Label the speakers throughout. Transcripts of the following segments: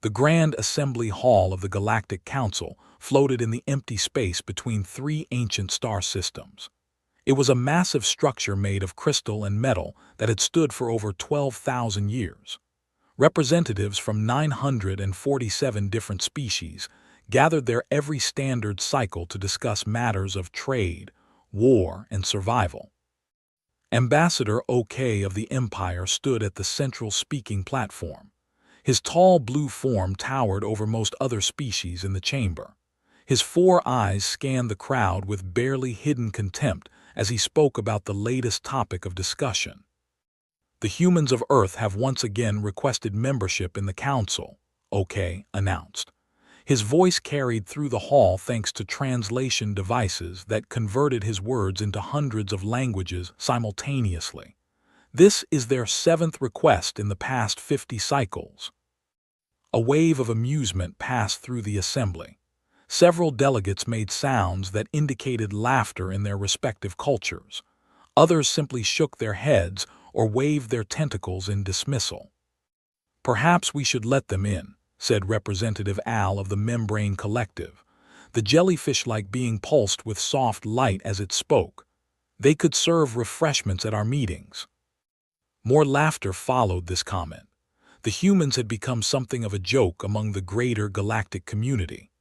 Speaker 1: The Grand Assembly Hall of the Galactic Council floated in the empty space between three ancient star systems. It was a massive structure made of crystal and metal that had stood for over 12,000 years. Representatives from 947 different species gathered there every standard cycle to discuss matters of trade, war, and survival. Ambassador OK of the Empire stood at the central speaking platform. His tall blue form towered over most other species in the chamber. His four eyes scanned the crowd with barely hidden contempt as he spoke about the latest topic of discussion. The humans of Earth have once again requested membership in the Council, OK announced. His voice carried through the hall thanks to translation devices that converted his words into hundreds of languages simultaneously. This is their 7th request in the past 50 cycles. A wave of amusement passed through the assembly. Several delegates made sounds that indicated laughter in their respective cultures. Others simply shook their heads or waved their tentacles in dismissal. "Perhaps we should let them in," said Representative Al of the Membrane Collective, the jellyfish-like being pulsed with soft light as it spoke. "They could serve refreshments at our meetings." More laughter followed this comment. The humans had become something of a joke among the greater galactic community.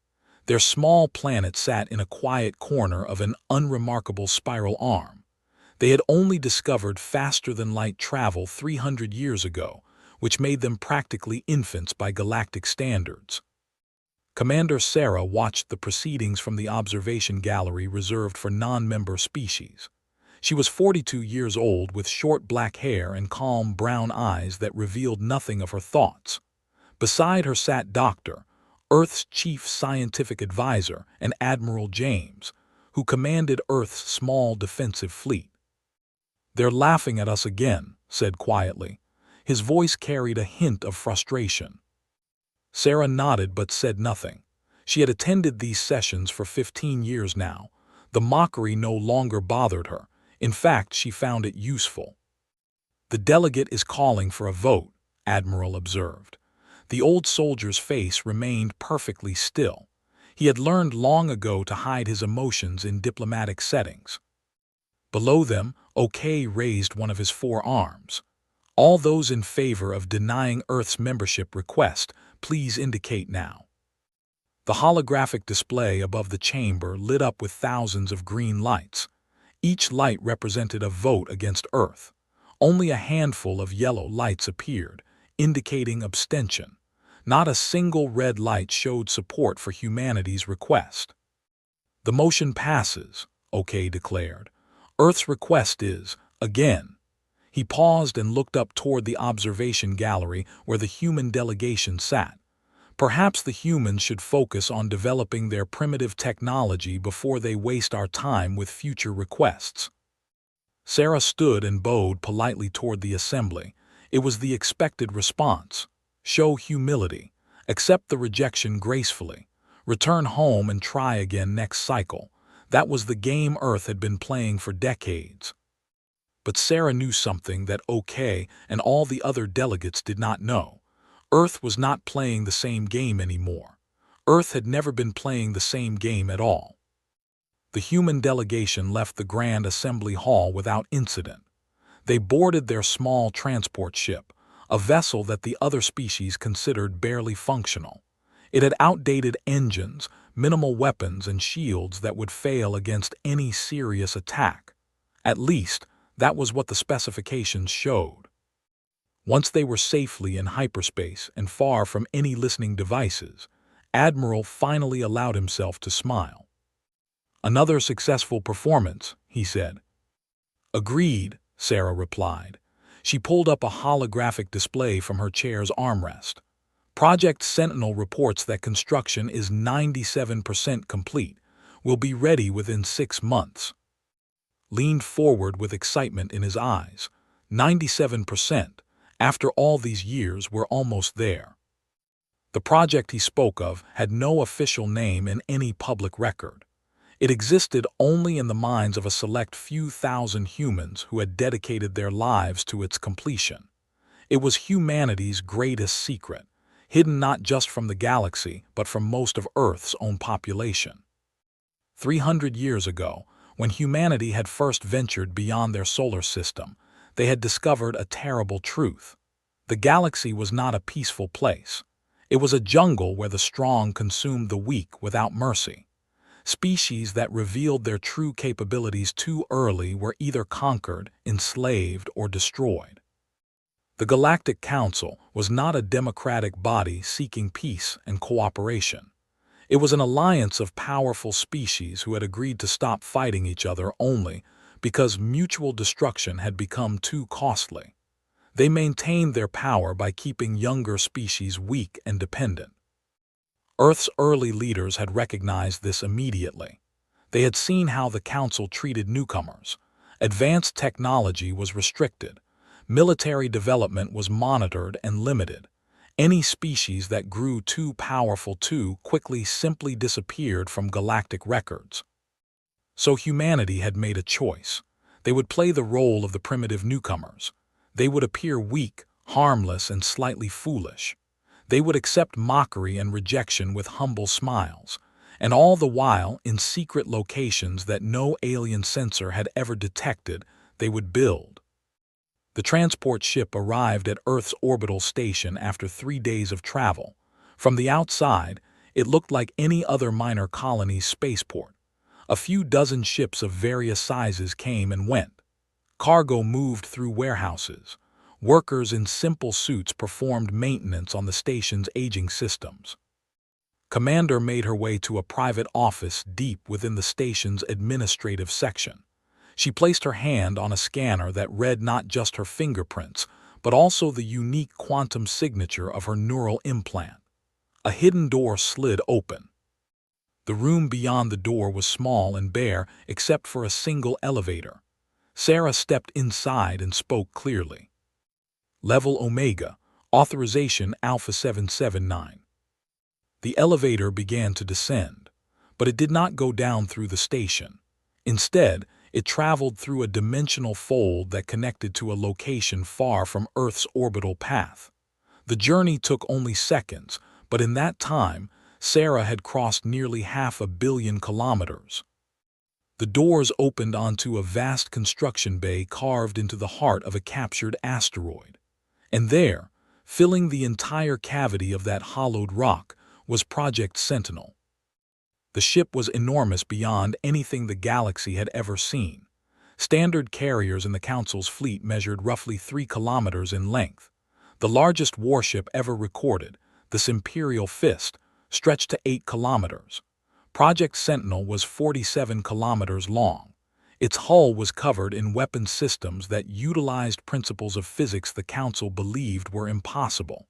Speaker 1: Their small planet sat in a quiet corner of an unremarkable spiral arm. They had only discovered faster-than-light travel 300 years ago, which made them practically infants by galactic standards. Commander Sarah watched the proceedings from the observation gallery reserved for non-member species. She was 42 years old with short black hair and calm brown eyes that revealed nothing of her thoughts. Beside her sat Dr. Earth's chief scientific advisor, and Admiral James, who commanded Earth's small defensive fleet. "They're laughing at us again," said quietly. His voice carried a hint of frustration. Sarah nodded but said nothing. She had attended these sessions for 15 years now. The mockery no longer bothered her. In fact, she found it useful. "The delegate is calling for a vote," Admiral observed. The old soldier's face remained perfectly still. He had learned long ago to hide his emotions in diplomatic settings. Below them, OK raised one of his four arms. "All those in favor of denying Earth's membership request, please indicate now." The holographic display above the chamber lit up with thousands of green lights. Each light represented a vote against Earth. Only a handful of yellow lights appeared, indicating abstention. Not a single red light showed support for humanity's request. "The motion passes," OK declared. "Earth's request is, again." He paused and looked up toward the observation gallery where the human delegation sat. "Perhaps the humans should focus on developing their primitive technology before they waste our time with future requests." Sarah stood and bowed politely toward the assembly. It was the expected response. Show humility. Accept the rejection gracefully. Return home and try again next cycle. That was the game Earth had been playing for decades. But Sarah knew something that OK and all the other delegates did not know. Earth was not playing the same game anymore. Earth had never been playing the same game at all. The human delegation left the Grand Assembly Hall without incident. They boarded their small transport ship, a vessel that the other species considered barely functional. It had outdated engines, minimal weapons, and shields that would fail against any serious attack. At least, that was what the specifications showed. Once they were safely in hyperspace and far from any listening devices, Admiral finally allowed himself to smile. "Another successful performance," he said. "Agreed," Sarah replied. She pulled up a holographic display from her chair's armrest. "Project Sentinel reports that construction is 97% complete. Will be ready within 6 months." Leaned forward with excitement in his eyes. 97%. After all these years, we're almost there. The project he spoke of had no official name in any public record. It existed only in the minds of a select few thousand humans who had dedicated their lives to its completion. It was humanity's greatest secret, hidden not just from the galaxy but from most of Earth's own population. 300 years ago, when humanity had first ventured beyond their solar system, they had discovered a terrible truth. The galaxy was not a peaceful place. It was a jungle where the strong consumed the weak without mercy. Species that revealed their true capabilities too early were either conquered, enslaved, or destroyed. The Galactic Council was not a democratic body seeking peace and cooperation. It was an alliance of powerful species who had agreed to stop fighting each other only because mutual destruction had become too costly. They maintained their power by keeping younger species weak and dependent. Earth's early leaders had recognized this immediately. They had seen how the Council treated newcomers. Advanced technology was restricted. Military development was monitored and limited. Any species that grew too powerful too quickly simply disappeared from galactic records. So humanity had made a choice. They would play the role of the primitive newcomers. They would appear weak, harmless, and slightly foolish. They would accept mockery and rejection with humble smiles, and all the while, in secret locations that no alien sensor had ever detected, they would build. The transport ship arrived at Earth's orbital station after 3 days of travel. From the outside, it looked like any other minor colony's spaceport. A few dozen ships of various sizes came and went. Cargo moved through warehouses. Workers in simple suits performed maintenance on the station's aging systems. Commander made her way to a private office deep within the station's administrative section. She placed her hand on a scanner that read not just her fingerprints, but also the unique quantum signature of her neural implant. A hidden door slid open. The room beyond the door was small and bare except for a single elevator. Sarah stepped inside and spoke clearly. Level Omega, Authorization Alpha 779. The elevator began to descend, but it did not go down through the station. Instead, it traveled through a dimensional fold that connected to a location far from Earth's orbital path. The journey took only seconds, but in that time, Sarah had crossed nearly 500 million kilometers. The doors opened onto a vast construction bay carved into the heart of a captured asteroid. And there, filling the entire cavity of that hollowed rock, was Project Sentinel. The ship was enormous beyond anything the galaxy had ever seen. Standard carriers in the Council's fleet measured roughly 3 kilometers in length. The largest warship ever recorded, this Imperial Fist, stretched to 8 kilometers. Project Sentinel was 47 kilometers long. Its hull was covered in weapon systems that utilized principles of physics the Council believed were impossible.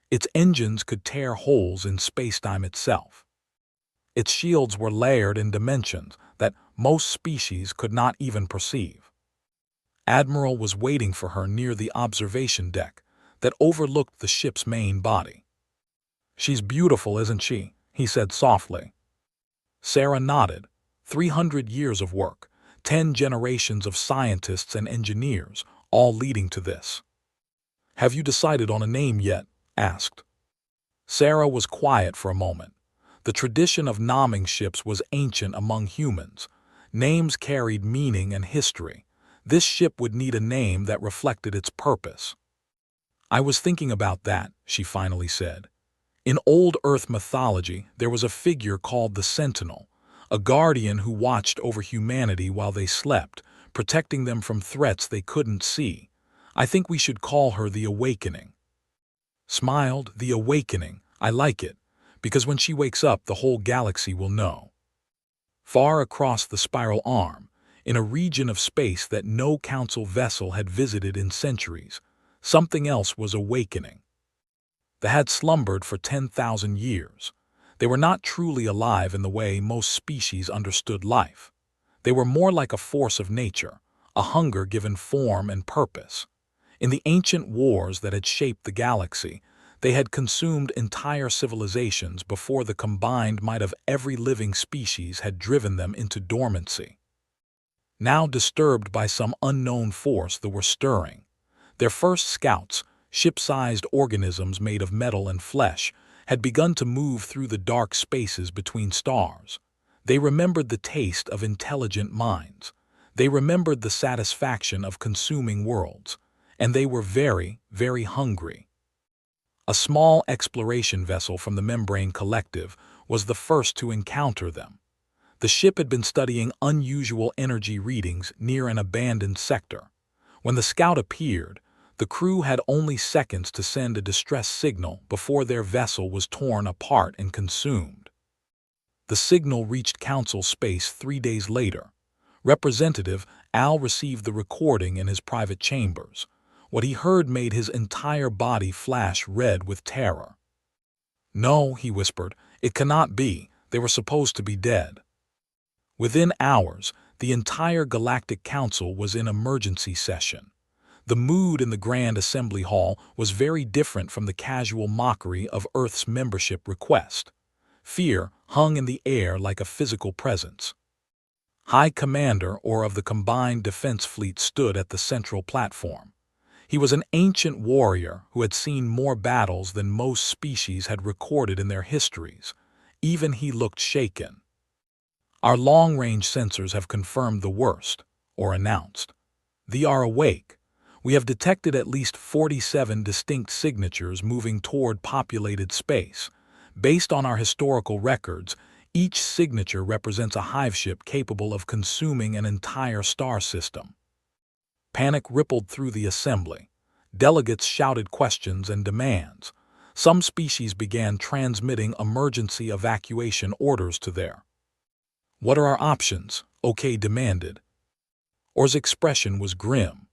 Speaker 1: Its engines could tear holes in spacetime itself. Its shields were layered in dimensions that most species could not even perceive. Admiral was waiting for her near the observation deck that overlooked the ship's main body. "She's beautiful, isn't she?" he said softly. Sarah nodded. 300 years of work, 10 generations of scientists and engineers, all leading to this. "Have you decided on a name yet?" asked. Sarah was quiet for a moment. The tradition of naming ships was ancient among humans. Names carried meaning and history. This ship would need a name that reflected its purpose. "I was thinking about that," she finally said. "In old Earth mythology, there was a figure called the Sentinel, a guardian who watched over humanity while they slept, protecting them from threats they couldn't see. I think we should call her the Awakening." Smiled, "The Awakening. I like it, because when she wakes up, the whole galaxy will know." Far across the spiral arm, in a region of space that no Council vessel had visited in centuries, something else was awakening. They had slumbered for 10,000 years. They were not truly alive in the way most species understood life. They were more like a force of nature, a hunger given form and purpose. In the ancient wars that had shaped the galaxy, they had consumed entire civilizations before the combined might of every living species had driven them into dormancy. Now disturbed by some unknown force, they were stirring. Their first scouts, ship-sized organisms made of metal and flesh, had begun to move through the dark spaces between stars. They remembered the taste of intelligent minds. They remembered the satisfaction of consuming worlds. And they were very, very hungry. A small exploration vessel from the Membrane Collective was the first to encounter them. The ship had been studying unusual energy readings near an abandoned sector. When the scout appeared, the crew had only seconds to send a distress signal before their vessel was torn apart and consumed. The signal reached Council space 3 days later. Representative Al received the recording in his private chambers. What he heard made his entire body flash red with terror. "No," he whispered, "it cannot be. They were supposed to be dead." Within hours, the entire Galactic Council was in emergency session. The mood in the Grand Assembly Hall was very different from the casual mockery of Earth's membership request. Fear hung in the air like a physical presence. High Commander of the Combined Defense Fleet stood at the central platform. He was an ancient warrior who had seen more battles than most species had recorded in their histories. Even he looked shaken. "Our long-range sensors have confirmed the worst," announced. "They are awake. We have detected at least 47 distinct signatures moving toward populated space. Based on our historical records, each signature represents a hive ship capable of consuming an entire star system." Panic rippled through the assembly. Delegates shouted questions and demands. Some species began transmitting emergency evacuation orders to their. "What are our options?" OK demanded. Or's expression was grim.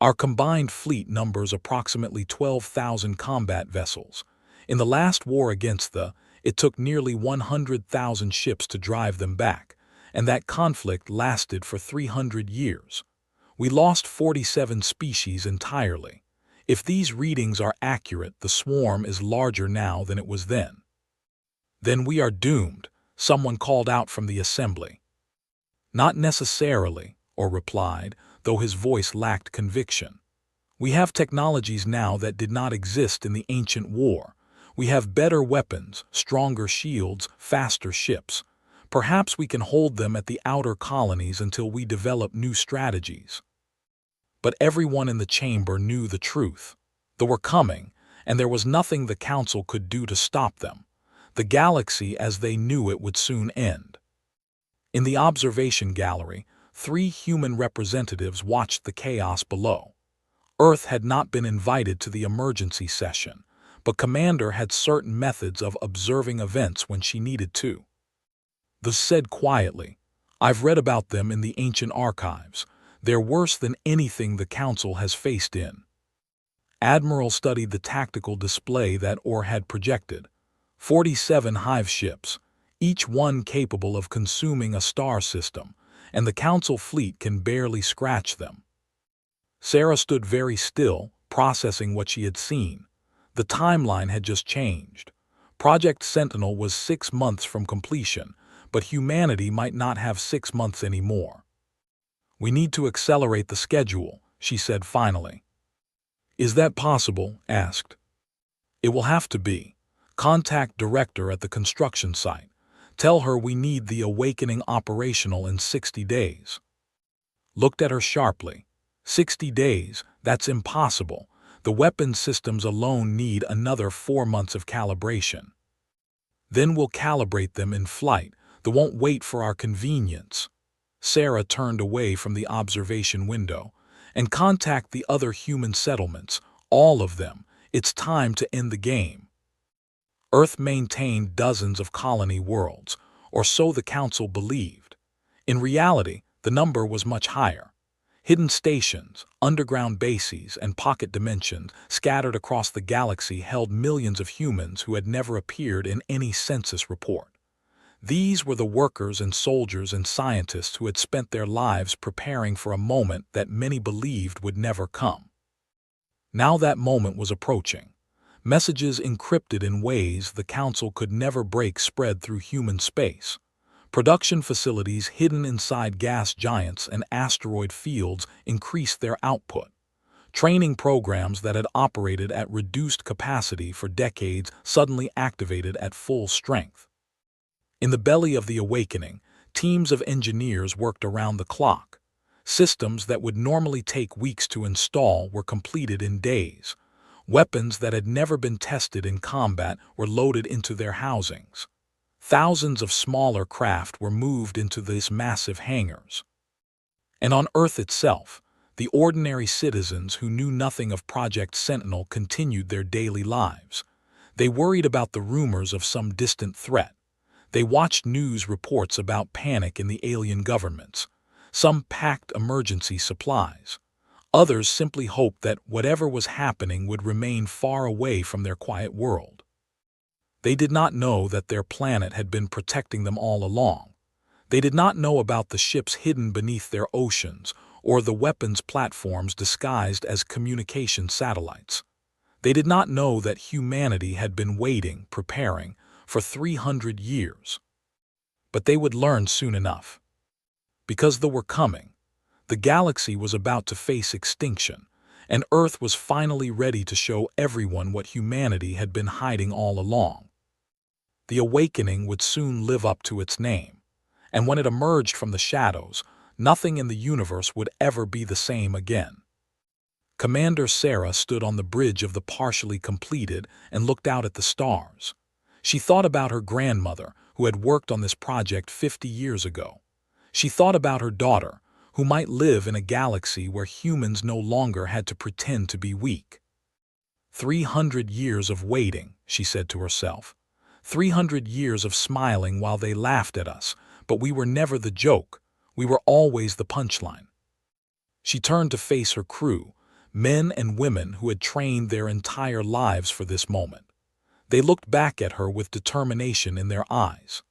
Speaker 1: "Our combined fleet numbers approximately 12,000 combat vessels. In the last war against it took nearly 100,000 ships to drive them back, and that conflict lasted for 300 years. We lost 47 species entirely. If these readings are accurate, the swarm is larger now than it was then." "Then we are doomed," someone called out from the assembly. "Not necessarily," Or replied, though his voice lacked conviction. "We have technologies now that did not exist in the ancient war. We have better weapons, stronger shields, faster ships. Perhaps we can hold them at the outer colonies until we develop new strategies." But everyone in the chamber knew the truth. They were coming, and there was nothing the Council could do to stop them. The galaxy as they knew it would soon end. In the observation gallery, 3 human representatives watched the chaos below. Earth had not been invited to the emergency session, but Commander had certain methods of observing events when she needed to. They said quietly, "I've read about them in the ancient archives. They're worse than anything the Council has faced in." Admiral studied the tactical display that Or had projected. 47 hive ships, each one capable of consuming a star system, and the Council fleet can barely scratch them. Sarah stood very still, processing what she had seen. The timeline had just changed. Project Sentinel was 6 months from completion, but humanity might not have 6 months anymore. "We need to accelerate the schedule," she said finally. "Is that possible?" asked. "It will have to be. Contact Director at the construction site. Tell her we need the Awakening operational in 60 days. Looked at her sharply. 60 days, that's impossible. The weapon systems alone need another 4 months of calibration. Then we'll calibrate them in flight. They won't wait for our convenience." Sarah turned away from the observation window. "And contact the other human settlements, all of them. It's time to end the game." Earth maintained dozens of colony worlds, or so the Council believed. In reality, the number was much higher. Hidden stations, underground bases, and pocket dimensions scattered across the galaxy held millions of humans who had never appeared in any census report. These were the workers and soldiers and scientists who had spent their lives preparing for a moment that many believed would never come. Now that moment was approaching. Messages encrypted in ways the Council could never break spread through human space. Production facilities hidden inside gas giants and asteroid fields increased their output. Training programs that had operated at reduced capacity for decades suddenly activated at full strength. In the belly of the awakening, teams of engineers worked around the clock. Systems that would normally take weeks to install were completed in days. Weapons that had never been tested in combat were loaded into their housings. Thousands of smaller craft were moved into these massive hangars. And on Earth itself, the ordinary citizens who knew nothing of Project Sentinel continued their daily lives. They worried about the rumors of some distant threat. They watched news reports about panic in the alien governments. Some packed emergency supplies. Others simply hoped that whatever was happening would remain far away from their quiet world. They did not know that their planet had been protecting them all along. They did not know about the ships hidden beneath their oceans or the weapons platforms disguised as communication satellites. They did not know that humanity had been waiting, preparing, for 300 years. But they would learn soon enough. Because they were coming. The galaxy was about to face extinction, and Earth was finally ready to show everyone what humanity had been hiding all along. The awakening would soon live up to its name, and when it emerged from the shadows, nothing in the universe would ever be the same again. Commander Sarah stood on the bridge of the partially completed and looked out at the stars. She thought about her grandmother, who had worked on this project 50 years ago. She thought about her daughter, who might live in a galaxy where humans no longer had to pretend to be weak. 300 years of waiting, she said to herself. 300 years of smiling while they laughed at us, but we were never the joke. We were always the punchline. She turned to face her crew, men and women who had trained their entire lives for this moment. They looked back at her with determination in their eyes.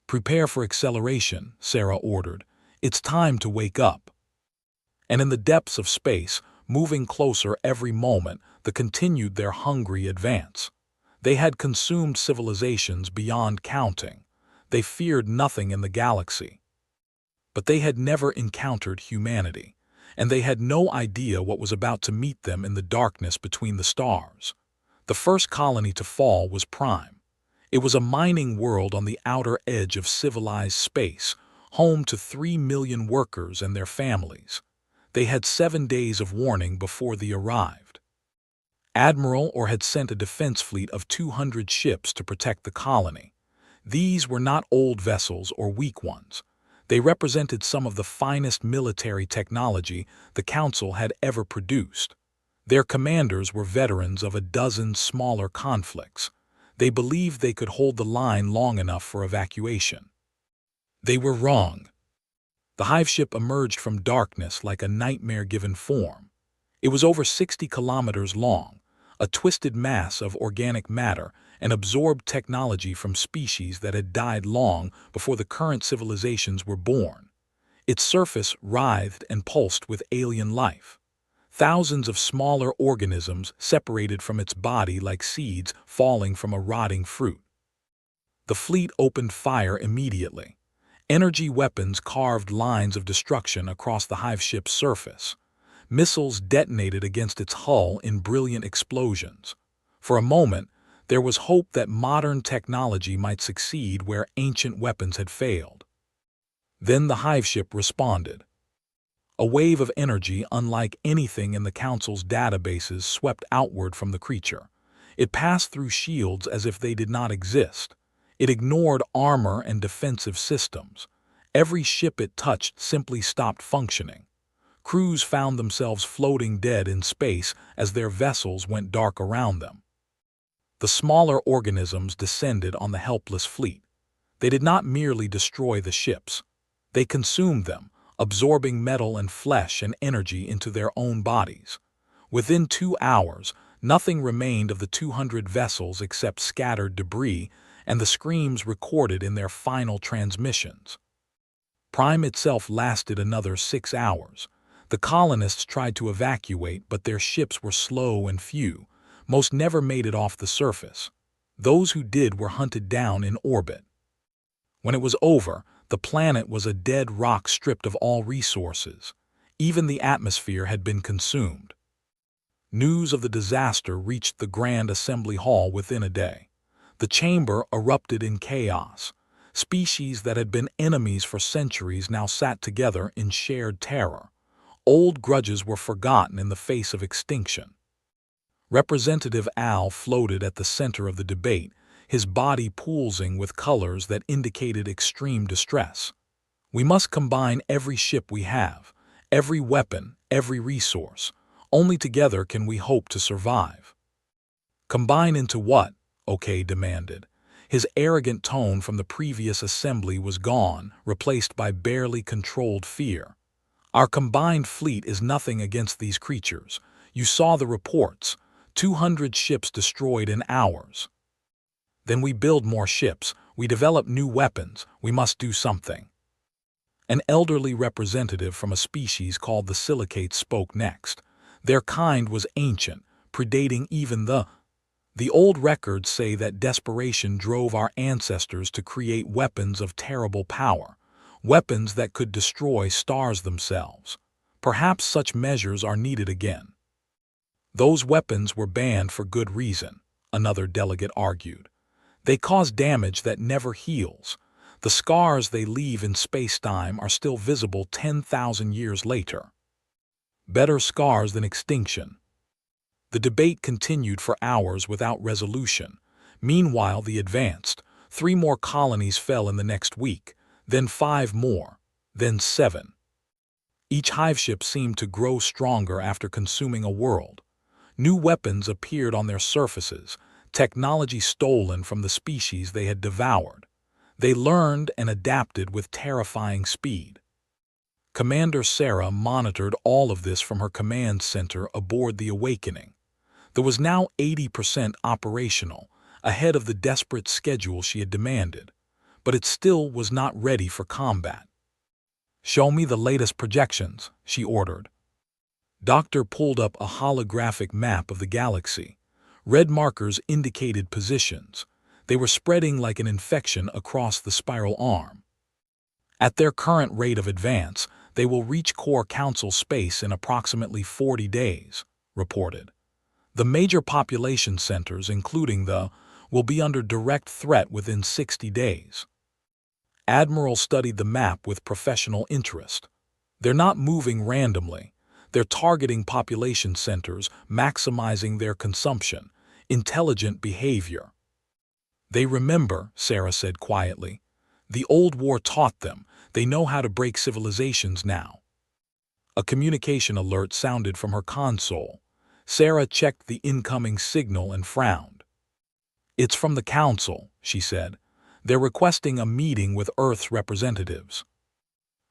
Speaker 1: "Prepare for acceleration," Sarah ordered. "It's time to wake up." And in the depths of space, moving closer every moment, they continued their hungry advance. They had consumed civilizations beyond counting. They feared nothing in the galaxy. But they had never encountered humanity, and they had no idea what was about to meet them in the darkness between the stars. The first colony to fall was Prime. It was a mining world on the outer edge of civilized space, home to 3 million workers and their families. They had 7 days of warning before they arrived. Admiral Orr had sent a defense fleet of 200 ships to protect the colony. These were not old vessels or weak ones. They represented some of the finest military technology the Council had ever produced. Their commanders were veterans of a dozen smaller conflicts. They believed they could hold the line long enough for evacuation. They were wrong. The hive ship emerged from darkness like a nightmare-given form. It was over 60 kilometers long, a twisted mass of organic matter and absorbed technology from species that had died long before the current civilizations were born. Its surface writhed and pulsed with alien life. Thousands of smaller organisms separated from its body like seeds falling from a rotting fruit. The fleet opened fire immediately. Energy weapons carved lines of destruction across the hive ship's surface. Missiles detonated against its hull in brilliant explosions. For a moment, there was hope that modern technology might succeed where ancient weapons had failed. Then the hive ship responded. A wave of energy unlike anything in the Council's databases swept outward from the creature. It passed through shields as if they did not exist. It ignored armor and defensive systems. Every ship it touched simply stopped functioning. Crews found themselves floating dead in space as their vessels went dark around them. The smaller organisms descended on the helpless fleet. They did not merely destroy the ships. They consumed them, absorbing metal and flesh and energy into their own bodies. Within 2 hours, nothing remained of the 200 vessels except scattered debris and the screams recorded in their final transmissions. Prime itself lasted another 6 hours. The colonists tried to evacuate, but their ships were slow and few. Most never made it off the surface. Those who did were hunted down in orbit. When it was over, the planet was a dead rock stripped of all resources. Even the atmosphere had been consumed. News of the disaster reached the Grand Assembly Hall within a day. The chamber erupted in chaos. Species that had been enemies for centuries now sat together in shared terror. Old grudges were forgotten in the face of extinction. Representative Al floated at the center of the debate, his body pulsing with colors that indicated extreme distress. We must combine every ship we have, every weapon, every resource. Only together can we hope to survive. Combine into what? OK demanded. His arrogant tone from the previous assembly was gone, replaced by barely controlled fear. Our combined fleet is nothing against these creatures. You saw the reports. 200 ships destroyed in hours. Then we build more ships. We develop new weapons. We must do something. An elderly representative from a species called the silicates spoke next. Their kind was ancient, predating even the old records say that desperation drove our ancestors to create weapons of terrible power, weapons that could destroy stars themselves. Perhaps such measures are needed again. Those weapons were banned for good reason, another delegate argued. They cause damage that never heals. The scars they leave in space-time are still visible 10,000 years later. Better scars than extinction. The debate continued for hours without resolution. Meanwhile, the advanced. 3 more colonies fell in the next week, then 5 more, then 7. Each hive ship seemed to grow stronger after consuming a world. New weapons appeared on their surfaces, technology stolen from the species they had devoured. They learned and adapted with terrifying speed. Commander Sarah monitored all of this from her command center aboard the Awakening. There was now 80% operational, ahead of the desperate schedule she had demanded, but it still was not ready for combat. "Show me the latest projections," she ordered. Doctor pulled up a holographic map of the galaxy. Red markers indicated positions. They were spreading like an infection across the spiral arm. At their current rate of advance, they will reach core council space in approximately 40 days, reported. The major population centers, including will be under direct threat within 60 days. Admiral studied the map with professional interest. They're not moving randomly. They're targeting population centers, maximizing their consumption, intelligent behavior. They remember, Sarah said quietly. The old war taught them. They know how to break civilizations now. A communication alert sounded from her console. Sarah checked the incoming signal and frowned. "It's from the Council," she said. "They're requesting a meeting with Earth's representatives."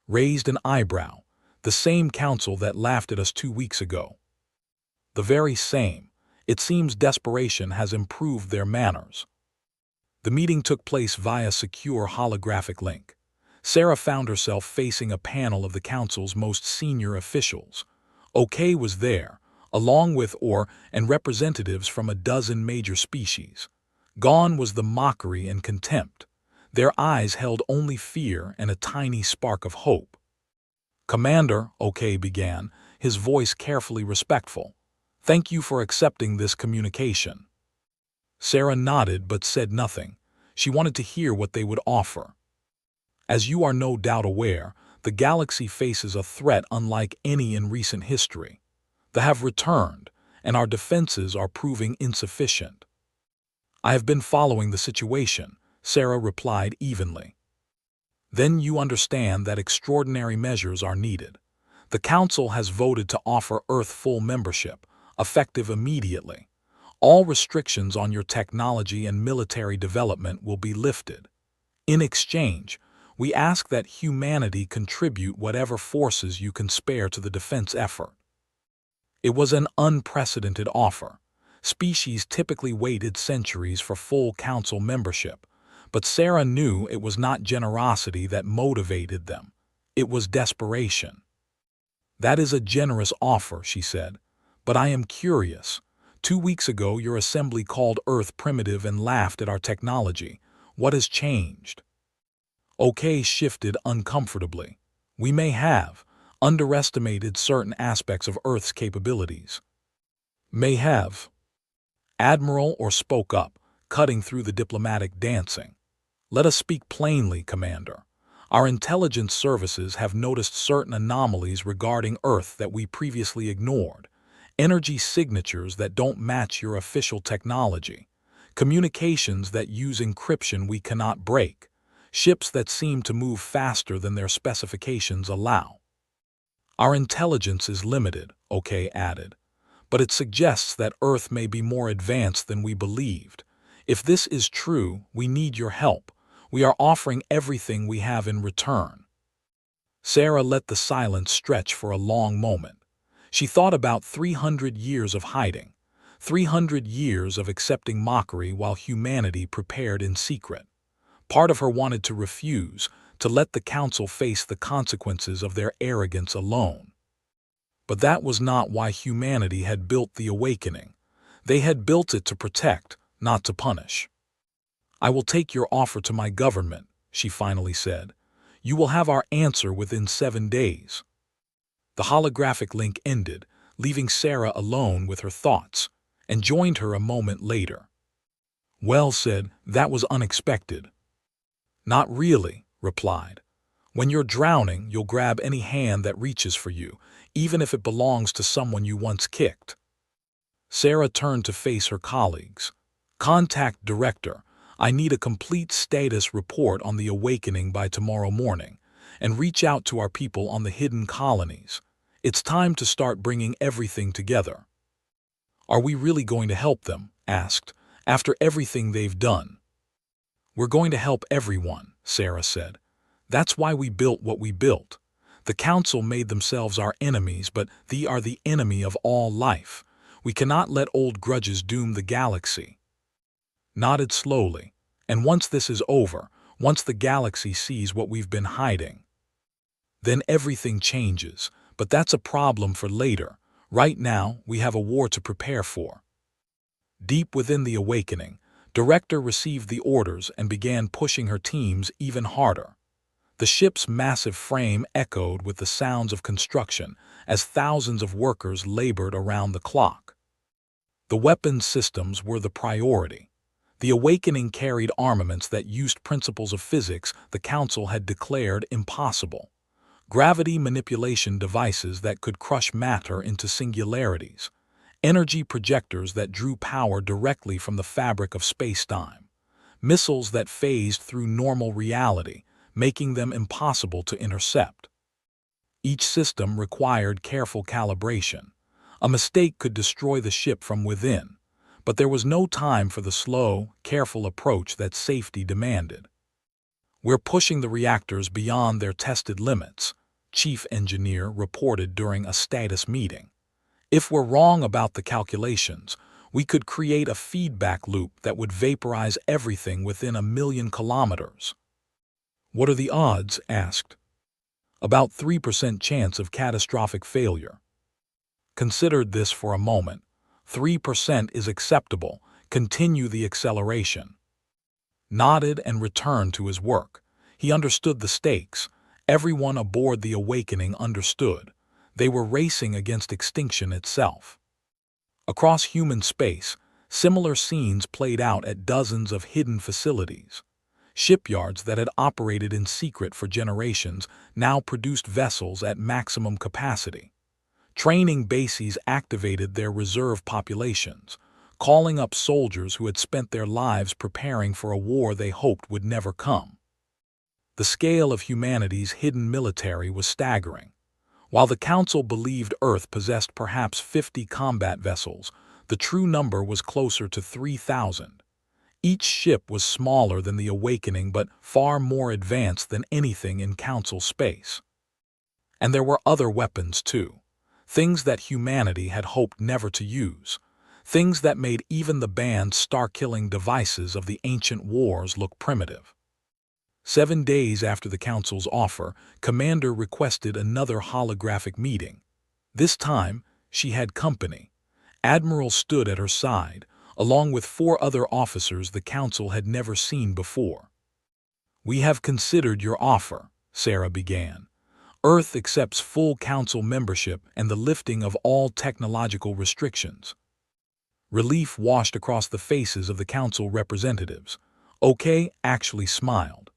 Speaker 1: Raised an eyebrow. "The same council that laughed at us 2 weeks ago." "The very same. It seems desperation has improved their manners." The meeting took place via secure holographic link. Sarah found herself facing a panel of the council's most senior officials. OK was there, along with and representatives from a dozen major species. Gone was the mockery and contempt. Their eyes held only fear and a tiny spark of hope. "Commander," OK began, his voice carefully respectful. "Thank you for accepting this communication." Sarah nodded but said nothing. She wanted to hear what they would offer. "As you are no doubt aware, the galaxy faces a threat unlike any in recent history. They have returned, and our defenses are proving insufficient." "I have been following the situation," Sarah replied evenly. "Then you understand that extraordinary measures are needed. The Council has voted to offer Earth full membership, effective immediately. All restrictions on your technology and military development will be lifted. In exchange, we ask that humanity contribute whatever forces you can spare to the defense effort." It was an unprecedented offer. Species typically waited centuries for full council membership, but Sarah knew it was not generosity that motivated them. It was desperation. "That is a generous offer," she said, "but I am curious. 2 weeks ago your assembly called Earth primitive and laughed at our technology. What has changed?" OK shifted uncomfortably. "We may have underestimated certain aspects of Earth's capabilities." May have. Admiral or spoke up, cutting through the diplomatic dancing. Let us speak plainly, Commander. Our intelligence services have noticed certain anomalies regarding Earth that we previously ignored. Energy signatures that don't match your official technology. Communications that use encryption we cannot break. Ships that seem to move faster than their specifications allow. Our intelligence is limited, OK added, but it suggests that Earth may be more advanced than we believed. If this is true, we need your help. We are offering everything we have in return. Sarah let the silence stretch for a long moment. She thought about 300 years of hiding, 300 years of accepting mockery while humanity prepared in secret. Part of her wanted to refuse, to let the council face the consequences of their arrogance alone. But that was not why humanity had built the awakening. They had built it to protect, not to punish. I will take your offer to my government, she finally said. You will have our answer within 7 days. The holographic link ended, leaving Sarah alone with her thoughts, and joined her a moment later. Well said, that was unexpected. Not really, replied. When you're drowning, you'll grab any hand that reaches for you, even if it belongs to someone you once kicked. Sarah turned to face her colleagues. Contact Director. I need a complete status report on the awakening by tomorrow morning, and reach out to our people on the hidden colonies. It's time to start bringing everything together. Are we really going to help them? Asked, after everything they've done. We're going to help everyone, Sarah said. That's why we built what we built. The Council made themselves our enemies, but they are the enemy of all life. We cannot let old grudges doom the galaxy. Nodded slowly, and once this is over, once the galaxy sees what we've been hiding, then everything changes, but that's a problem for later. Right now, we have a war to prepare for. Deep within the awakening, Director received the orders and began pushing her teams even harder. The ship's massive frame echoed with the sounds of construction as thousands of workers labored around the clock. The weapons systems were the priority. The awakening carried armaments that used principles of physics the Council had declared impossible. Gravity manipulation devices that could crush matter into singularities. Energy projectors that drew power directly from the fabric of space-time. Missiles that phased through normal reality, making them impossible to intercept. Each system required careful calibration. A mistake could destroy the ship from within. But there was no time for the slow, careful approach that safety demanded. We're pushing the reactors beyond their tested limits, Chief Engineer reported during a status meeting. If we're wrong about the calculations, we could create a feedback loop that would vaporize everything within 1,000,000 kilometers. What are the odds? Asked. About 3% chance of catastrophic failure. Considered this for a moment. 3% is acceptable. Continue the acceleration. Nodded and returned to his work. He understood the stakes. Everyone aboard the awakening understood. They were racing against extinction itself. Across human space, similar scenes played out at dozens of hidden facilities. Shipyards that had operated in secret for generations now produced vessels at maximum capacity. Training bases activated their reserve populations, calling up soldiers who had spent their lives preparing for a war they hoped would never come. The scale of humanity's hidden military was staggering. While the Council believed Earth possessed perhaps 50 combat vessels, the true number was closer to 3,000. Each ship was smaller than the Awakening but far more advanced than anything in Council space. And there were other weapons too. Things that humanity had hoped never to use. Things that made even the banned star-killing devices of the ancient wars look primitive. 7 days after the Council's offer, Commander requested another holographic meeting. This time, she had company. Admiral stood at her side, along with 4 other officers the Council had never seen before. We have considered your offer, Sarah began. Earth accepts full Council membership and the lifting of all technological restrictions. Relief washed across the faces of the council representatives. OK actually smiled.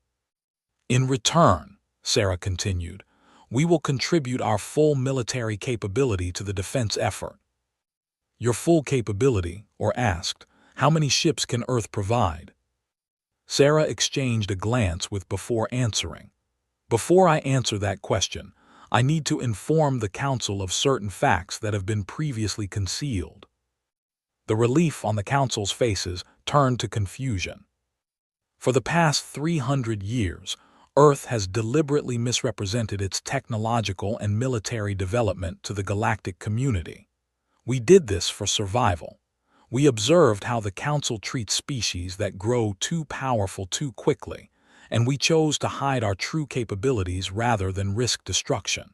Speaker 1: In return, Sarah continued, we will contribute our full military capability to the defense effort. Your full capability, or asked, how many ships can Earth provide? Sarah exchanged a glance with before answering. Before I answer that question, I need to inform the Council of certain facts that have been previously concealed. The relief on the Council's faces turned to confusion. For the past 300 years, Earth has deliberately misrepresented its technological and military development to the galactic community. We did this for survival. We observed how the Council treats species that grow too powerful too quickly, and we chose to hide our true capabilities rather than risk destruction.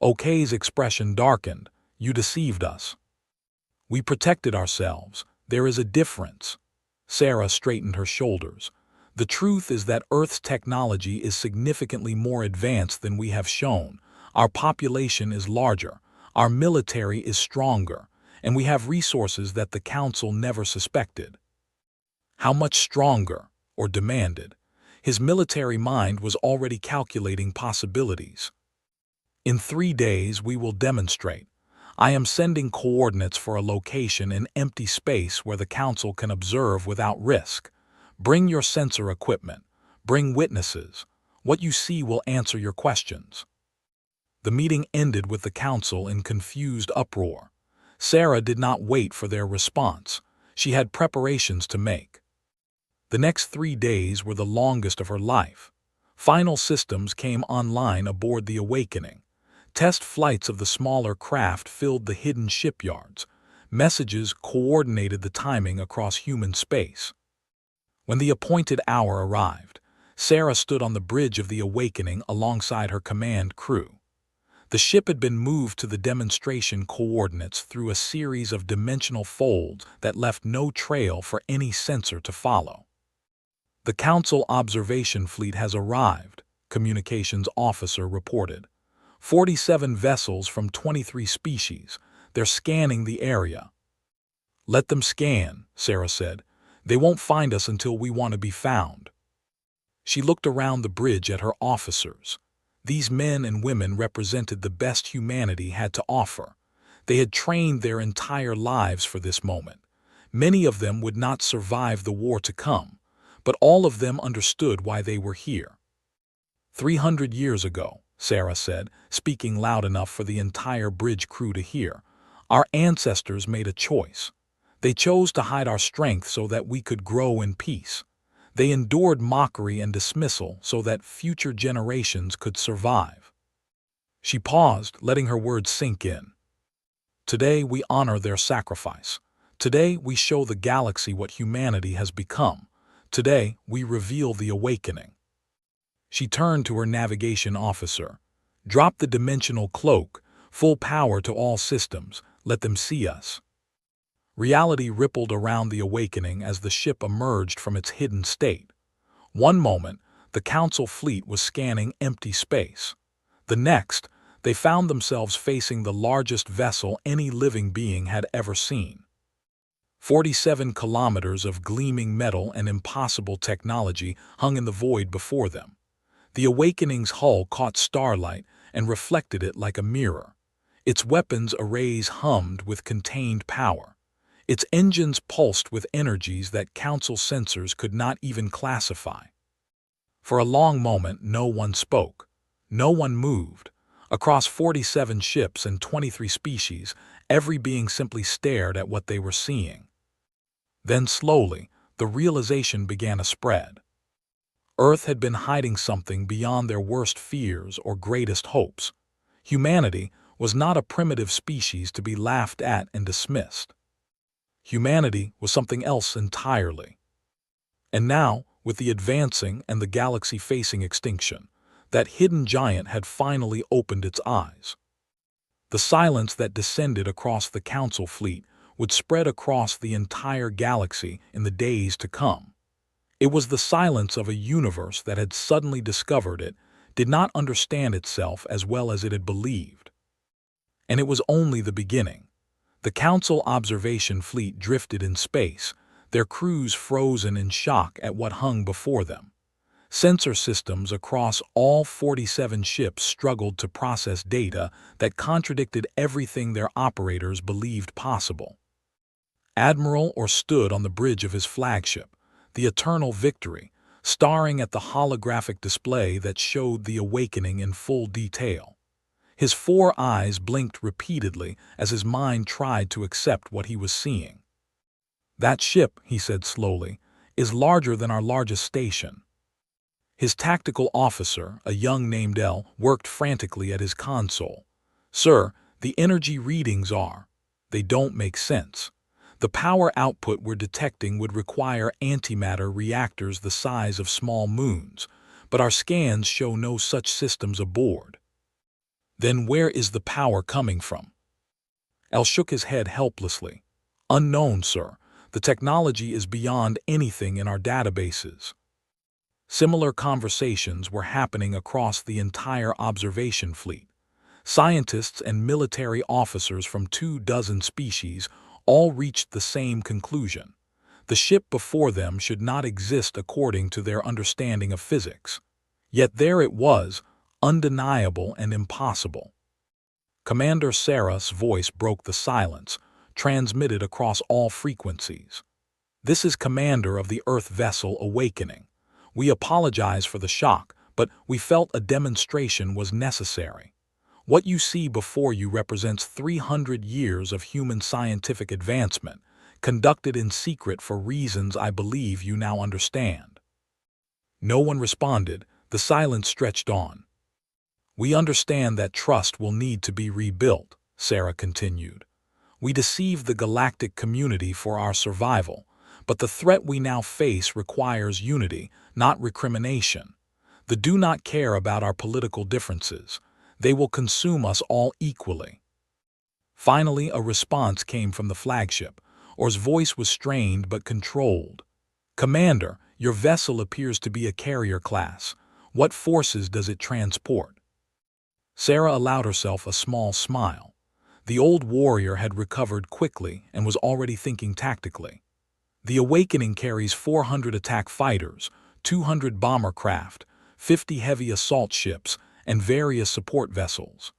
Speaker 1: OK's expression darkened. You deceived us. We protected ourselves. There is a difference. Sarah straightened her shoulders. The truth is that Earth's technology is significantly more advanced than we have shown. Our population is larger. Our military is stronger, and we have resources that the Council never suspected. How much stronger, or demanded? His military mind was already calculating possibilities. In 3 days, we will demonstrate. I am sending coordinates for a location in empty space where the Council can observe without risk. Bring your sensor equipment. Bring witnesses. What you see will answer your questions. The meeting ended with the Council in confused uproar. Sarah did not wait for their response. She had preparations to make. The next 3 days were the longest of her life. Final systems came online aboard the Awakening. Test flights of the smaller craft filled the hidden shipyards. Messages coordinated the timing across human space. When the appointed hour arrived, Sarah stood on the bridge of the Awakening alongside her command crew. The ship had been moved to the demonstration coordinates through a series of dimensional folds that left no trail for any sensor to follow. The Council observation fleet has arrived, communications officer reported. 47 vessels from 23 species. They're scanning the area. Let them scan, Sarah said. They won't find us until we want to be found. She looked around the bridge at her officers. These men and women represented the best humanity had to offer. They had trained their entire lives for this moment. Many of them would not survive the war to come, but all of them understood why they were here. 300 years ago, Sarah said, speaking loud enough for the entire bridge crew to hear, our ancestors made a choice. They chose to hide our strength so that we could grow in peace. They endured mockery and dismissal so that future generations could survive. She paused, letting her words sink in. Today we honor their sacrifice. Today we show the galaxy what humanity has become. Today we reveal the Awakening. She turned to her navigation officer. Drop the dimensional cloak, full power to all systems, let them see us. Reality rippled around the Awakening as the ship emerged from its hidden state. One moment, the Council fleet was scanning empty space. The next, they found themselves facing the largest vessel any living being had ever seen. 47 kilometers of gleaming metal and impossible technology hung in the void before them. The Awakening's hull caught starlight and reflected it like a mirror. Its weapons arrays hummed with contained power. Its engines pulsed with energies that Council sensors could not even classify. For a long moment, no one spoke. No one moved. Across 47 ships and 23 species, every being simply stared at what they were seeing. Then slowly, the realization began to spread. Earth had been hiding something beyond their worst fears or greatest hopes. Humanity was not a primitive species to be laughed at and dismissed. Humanity was something else entirely. And now, with the advancing and the galaxy facing extinction, that hidden giant had finally opened its eyes. The silence that descended across the Council fleet would spread across the entire galaxy in the days to come. It was the silence of a universe that had suddenly discovered it, did not understand itself as well as it had believed. And it was only the beginning. The Council observation fleet drifted in space, their crews frozen in shock at what hung before them. Sensor systems across all 47 ships struggled to process data that contradicted everything their operators believed possible. Admiral Orr stood on the bridge of his flagship, the Eternal Victory, staring at the holographic display that showed the awakening in full detail. His 4 eyes blinked repeatedly as his mind tried to accept what he was seeing. "That ship," he said slowly, "is larger than our largest station." His tactical officer, a young named L, worked frantically at his console. "Sir, the energy readings they don't make sense. The power output we're detecting would require antimatter reactors the size of small moons, but our scans show no such systems aboard." "Then where is the power coming from?" L shook his head helplessly. "Unknown, sir. The technology is beyond anything in our databases." Similar conversations were happening across the entire observation fleet. Scientists and military officers from 24 species all reached the same conclusion. The ship before them should not exist according to their understanding of physics. Yet there it was, undeniable and impossible. Commander Sarah's voice broke the silence, transmitted across all frequencies. "This is Commander of the Earth vessel Awakening. We apologize for the shock, but we felt a demonstration was necessary. What you see before you represents 300 years of human scientific advancement, conducted in secret for reasons I believe you now understand." No one responded. The silence stretched on. "We understand that trust will need to be rebuilt," Sarah continued. "We deceived the galactic community for our survival, but the threat we now face requires unity, not recrimination. They do not care about our political differences. They will consume us all equally." Finally, a response came from the flagship. Orr's voice was strained but controlled. "Commander, your vessel appears to be a carrier class. What forces does it transport?" Sarah allowed herself a small smile. The old warrior had recovered quickly and was already thinking tactically. "The Awakening carries 400 attack fighters, 200 bomber craft, 50 heavy assault ships, and various support vessels.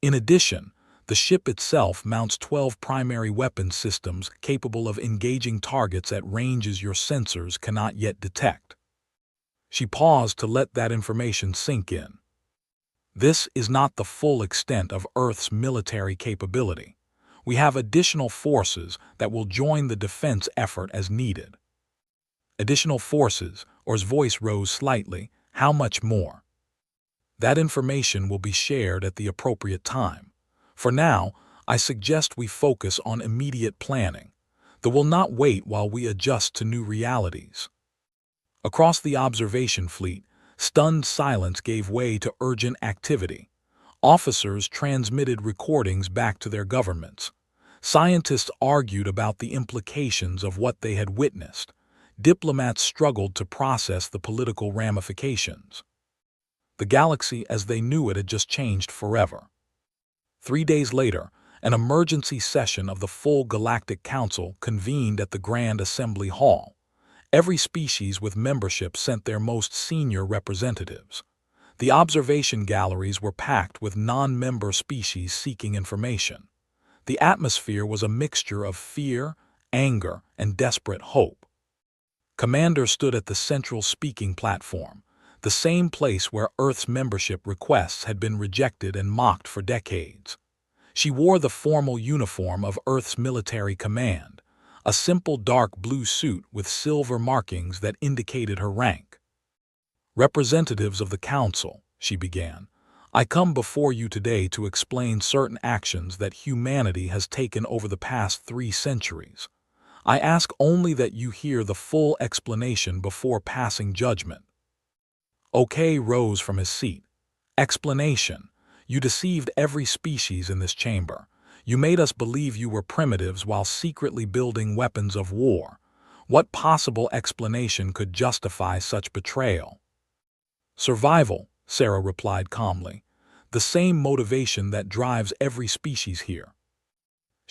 Speaker 1: In addition, the ship itself mounts 12 primary weapon systems capable of engaging targets at ranges your sensors cannot yet detect." She paused to let that information sink in. "This is not the full extent of Earth's military capability. We have additional forces that will join the defense effort as needed." "Additional forces," Orr's voice rose slightly. "How much more?" "That information will be shared at the appropriate time. For now, I suggest we focus on immediate planning. They will not wait while we adjust to new realities." Across the observation fleet, stunned silence gave way to urgent activity. Officers transmitted recordings back to their governments. Scientists argued about the implications of what they had witnessed. Diplomats struggled to process the political ramifications. The galaxy as they knew it had just changed forever. 3 days later, an emergency session of the full Galactic Council convened at the Grand Assembly Hall. Every species with membership sent their most senior representatives. The observation galleries were packed with non-member species seeking information. The atmosphere was a mixture of fear, anger, and desperate hope. Commander stood at the central speaking platform, the same place where Earth's membership requests had been rejected and mocked for decades. She wore the formal uniform of Earth's military command, a simple dark blue suit with silver markings that indicated her rank. "Representatives of the Council," she began, "I come before you today to explain certain actions that humanity has taken over the past 3 centuries. I ask only that you hear the full explanation before passing judgment." OK rose from his seat. "Explanation. You deceived every species in this chamber. You made us believe you were primitives while secretly building weapons of war. What possible explanation could justify such betrayal?" "Survival," Sarah replied calmly. "The same motivation that drives every species here."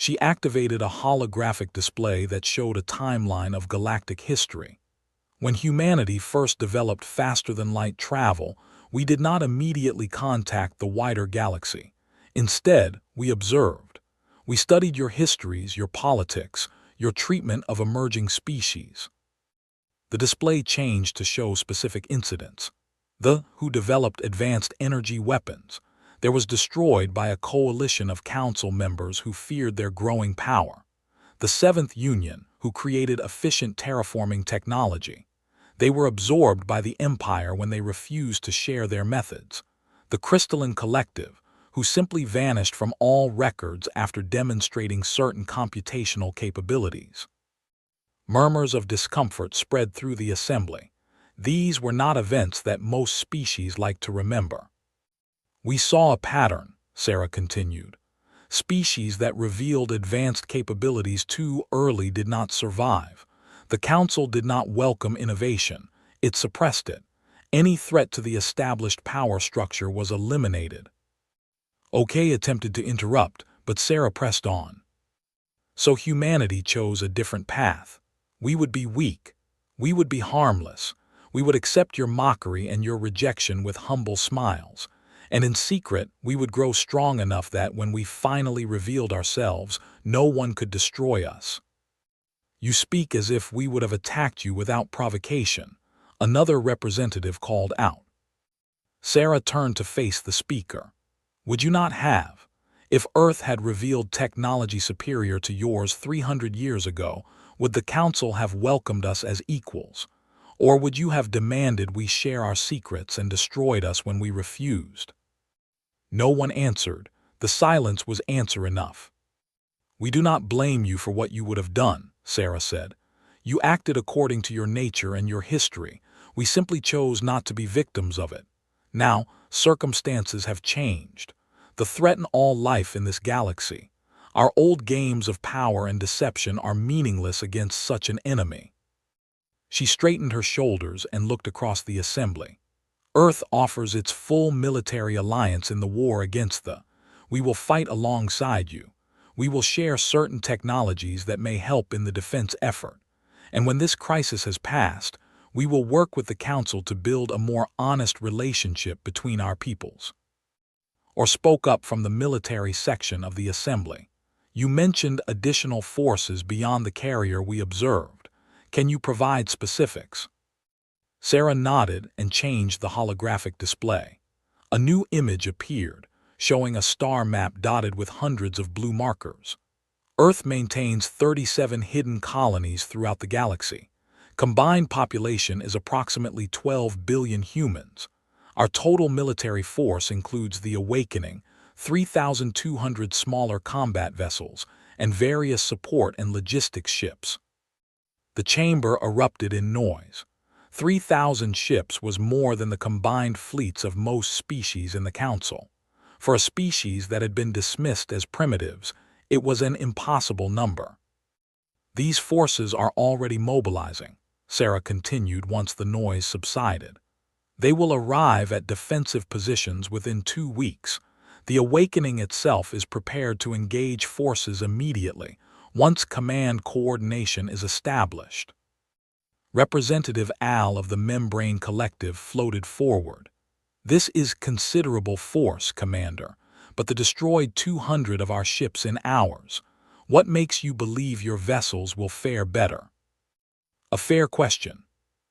Speaker 1: She activated a holographic display that showed a timeline of galactic history. When humanity first developed faster-than-light travel, we did not immediately contact the wider galaxy. Instead, we observed. We studied your histories, your politics, your treatment of emerging species. The display changed to show specific incidents. The who developed advanced energy weapons. There was destroyed by a coalition of council members who feared their growing power. The Seventh Union, who created efficient terraforming technology. They were absorbed by the Empire when they refused to share their methods. The Crystalline Collective, who simply vanished from all records after demonstrating certain computational capabilities. Murmurs of discomfort spread through the assembly. These were not events that most species like to remember. We saw a pattern, Sarah continued. Species that revealed advanced capabilities too early did not survive. The Council did not welcome innovation. It suppressed it. Any threat to the established power structure was eliminated. OK attempted to interrupt, but Sarah pressed on. So humanity chose a different path. We would be weak. We would be harmless. We would accept your mockery and your rejection with humble smiles. And in secret, we would grow strong enough that when we finally revealed ourselves, no one could destroy us. You speak as if we would have attacked you without provocation, another representative called out. Sarah turned to face the speaker. Would you not have? If Earth had revealed technology superior to yours 300 years ago, would the Council have welcomed us as equals? Or would you have demanded we share our secrets and destroyed us when we refused? No one answered. The silence was answer enough. We do not blame you for what you would have done, Sarah said. You acted according to your nature and your history. We simply chose not to be victims of it. Now, circumstances have changed. They threaten all life in this galaxy. Our old games of power and deception are meaningless against such an enemy. She straightened her shoulders and looked across the assembly. Earth offers its full military alliance in the war against the. We will fight alongside you. We will share certain technologies that may help in the defense effort. And when this crisis has passed, we will work with the Council to build a more honest relationship between our peoples. Or spoke up from the military section of the assembly. You mentioned additional forces beyond the carrier we observed. Can you provide specifics? Sarah nodded and changed the holographic display. A new image appeared, showing a star map dotted with hundreds of blue markers. Earth maintains 37 hidden colonies throughout the galaxy. Combined population is approximately 12 billion humans. Our total military force includes the Awakening, 3,200 smaller combat vessels, and various support and logistics ships. The chamber erupted in noise. 3,000 ships was more than the combined fleets of most species in the Council. For a species that had been dismissed as primitives, it was an impossible number. These forces are already mobilizing, Sarah continued once the noise subsided. They will arrive at defensive positions within 2 weeks. The Awakening itself is prepared to engage forces immediately, once command coordination is established. Representative Al of the Membrane Collective floated forward. This is considerable force, Commander, but the destroyed 200 of our ships in hours. What makes you believe your vessels will fare better? A fair question.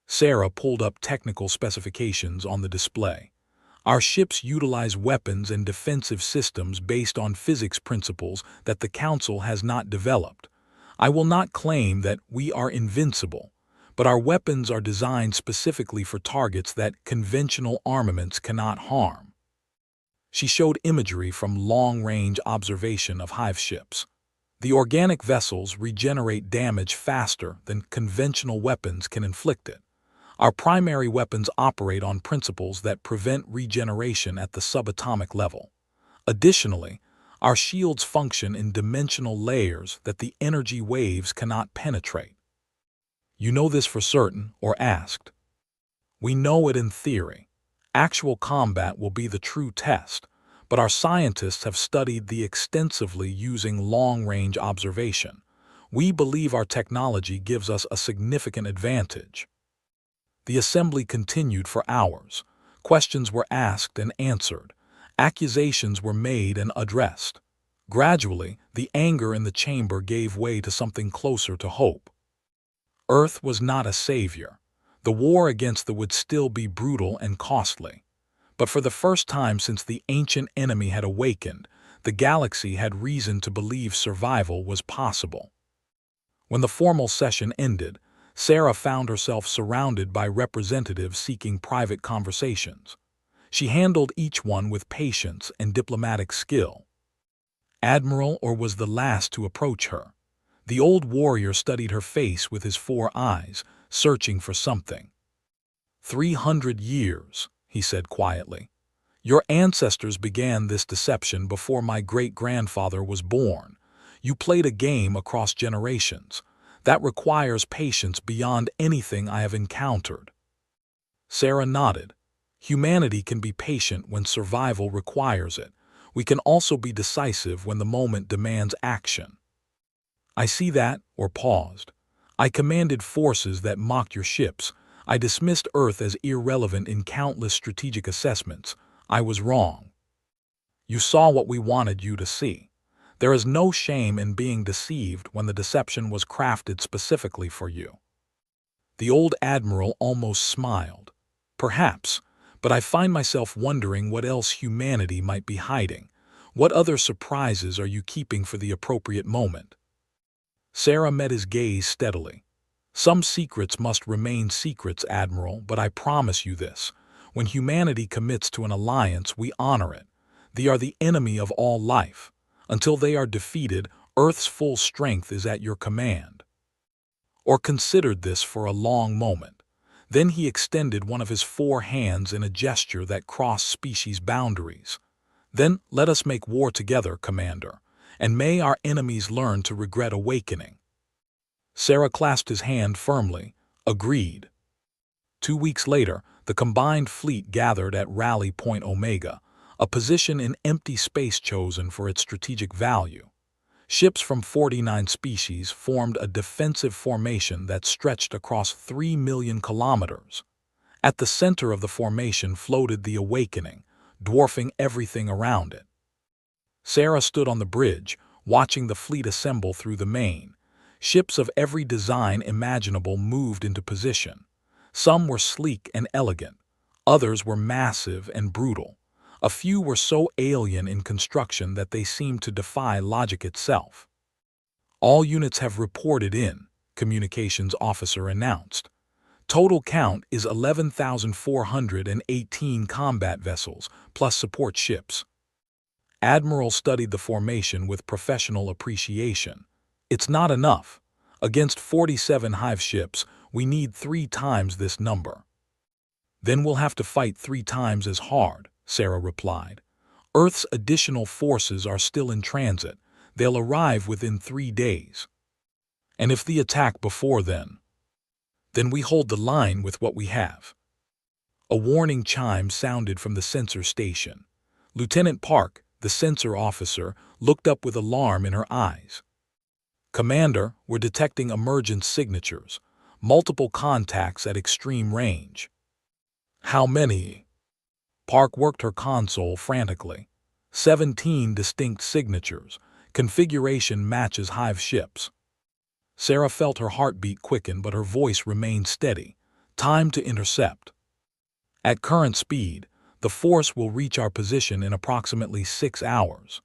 Speaker 1: Sarah pulled up technical specifications on the display. Our ships utilize weapons and defensive systems based on physics principles that the Council has not developed. I will not claim that we are invincible, but our weapons are designed specifically for targets that conventional armaments cannot harm. She showed imagery from long-range observation of hive ships. The organic vessels regenerate damage faster than conventional weapons can inflict it. Our primary weapons operate on principles that prevent regeneration at the subatomic level. Additionally, our shields function in dimensional layers that the energy waves cannot penetrate. You know this for certain, or asked? We know it in theory. Actual combat will be the true test, but our scientists have studied them extensively using long-range observation. We believe our technology gives us a significant advantage. The assembly continued for hours. Questions were asked and answered. Accusations were made and addressed. Gradually, the anger in the chamber gave way to something closer to hope. Earth was not a savior. The war against them would still be brutal and costly. But for the first time since the ancient enemy had awakened, the galaxy had reason to believe survival was possible. When the formal session ended, Sarah found herself surrounded by representatives seeking private conversations. She handled each one with patience and diplomatic skill. Admiral or was the last to approach her. The old warrior studied her face with his 4 eyes, searching for something. 300 years, he said quietly. Your ancestors began this deception before my great-grandfather was born. You played a game across generations. That requires patience beyond anything I have encountered. Sarah nodded. Humanity can be patient when survival requires it. We can also be decisive when the moment demands action. I see that, or paused. I commanded forces that mocked your ships. I dismissed Earth as irrelevant in countless strategic assessments. I was wrong. You saw what we wanted you to see. There is no shame in being deceived when the deception was crafted specifically for you. The old admiral almost smiled. Perhaps, but I find myself wondering what else humanity might be hiding. What other surprises are you keeping for the appropriate moment? Sarah met his gaze steadily. Some secrets must remain secrets, Admiral, but I promise you this. When humanity commits to an alliance, we honor it. They are the enemy of all life. Until they are defeated, Earth's full strength is at your command. Or considered this for a long moment. Then he extended one of his 4 hands in a gesture that crossed species boundaries. Then let us make war together, Commander, and may our enemies learn to regret awakening. Sarah clasped his hand firmly, agreed. 2 weeks later, the combined fleet gathered at Rally Point Omega, a position in empty space chosen for its strategic value. Ships from 49 species formed a defensive formation that stretched across 3 million kilometers. At the center of the formation floated the Awakening, dwarfing everything around it. Sarah stood on the bridge, watching the fleet assemble through the main. Ships of every design imaginable moved into position. Some were sleek and elegant. Others were massive and brutal. A few were so alien in construction that they seemed to defy logic itself. All units have reported in, communications officer announced. Total count is 11,418 combat vessels, plus support ships. Admiral studied the formation with professional appreciation. It's not enough. Against 47 hive ships, we need 3 times this number. Then we'll have to fight 3 times as hard, Sarah replied. Earth's additional forces are still in transit. They'll arrive within 3 days. And if they attack before then we hold the line with what we have. A warning chime sounded from the sensor station. Lieutenant Park, the sensor officer, looked up with alarm in her eyes. Commander, we're detecting emergent signatures. Multiple contacts at extreme range. How many? Park worked her console frantically. 17 distinct signatures. Configuration matches hive ships. Sarah felt her heartbeat quicken, but her voice remained steady. Time to intercept. At current speed, the force will reach our position in approximately 6 hours.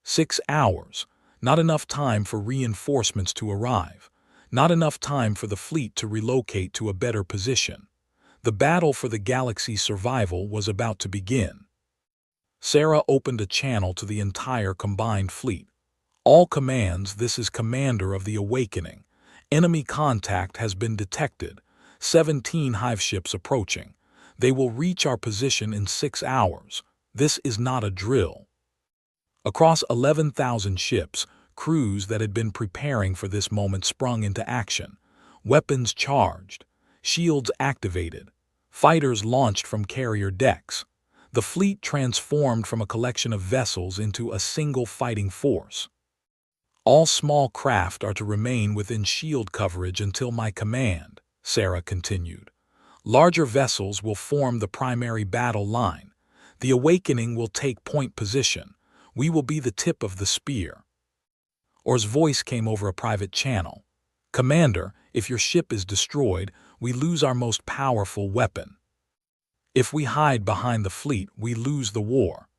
Speaker 1: 6 hours. Not enough time for reinforcements to arrive. Not enough time for the fleet to relocate to a better position. The battle for the galaxy's survival was about to begin. Sarah opened a channel to the entire combined fleet. All commands, this is Commander of the Awakening. Enemy contact has been detected. 17 hive ships approaching. They will reach our position in 6 hours. This is not a drill. Across 11,000 ships, crews that had been preparing for this moment sprung into action. Weapons charged. Shields activated. Fighters launched from carrier decks. The fleet transformed from a collection of vessels into a single fighting force. All small craft are to remain within shield coverage until my command, Sarah continued. Larger vessels will form the primary battle line. The awakening will take point position. We will be the tip of the spear. Orr's voice came over a private channel. Commander, if your ship is destroyed, we lose our most powerful weapon. If we hide behind the fleet, we lose the war.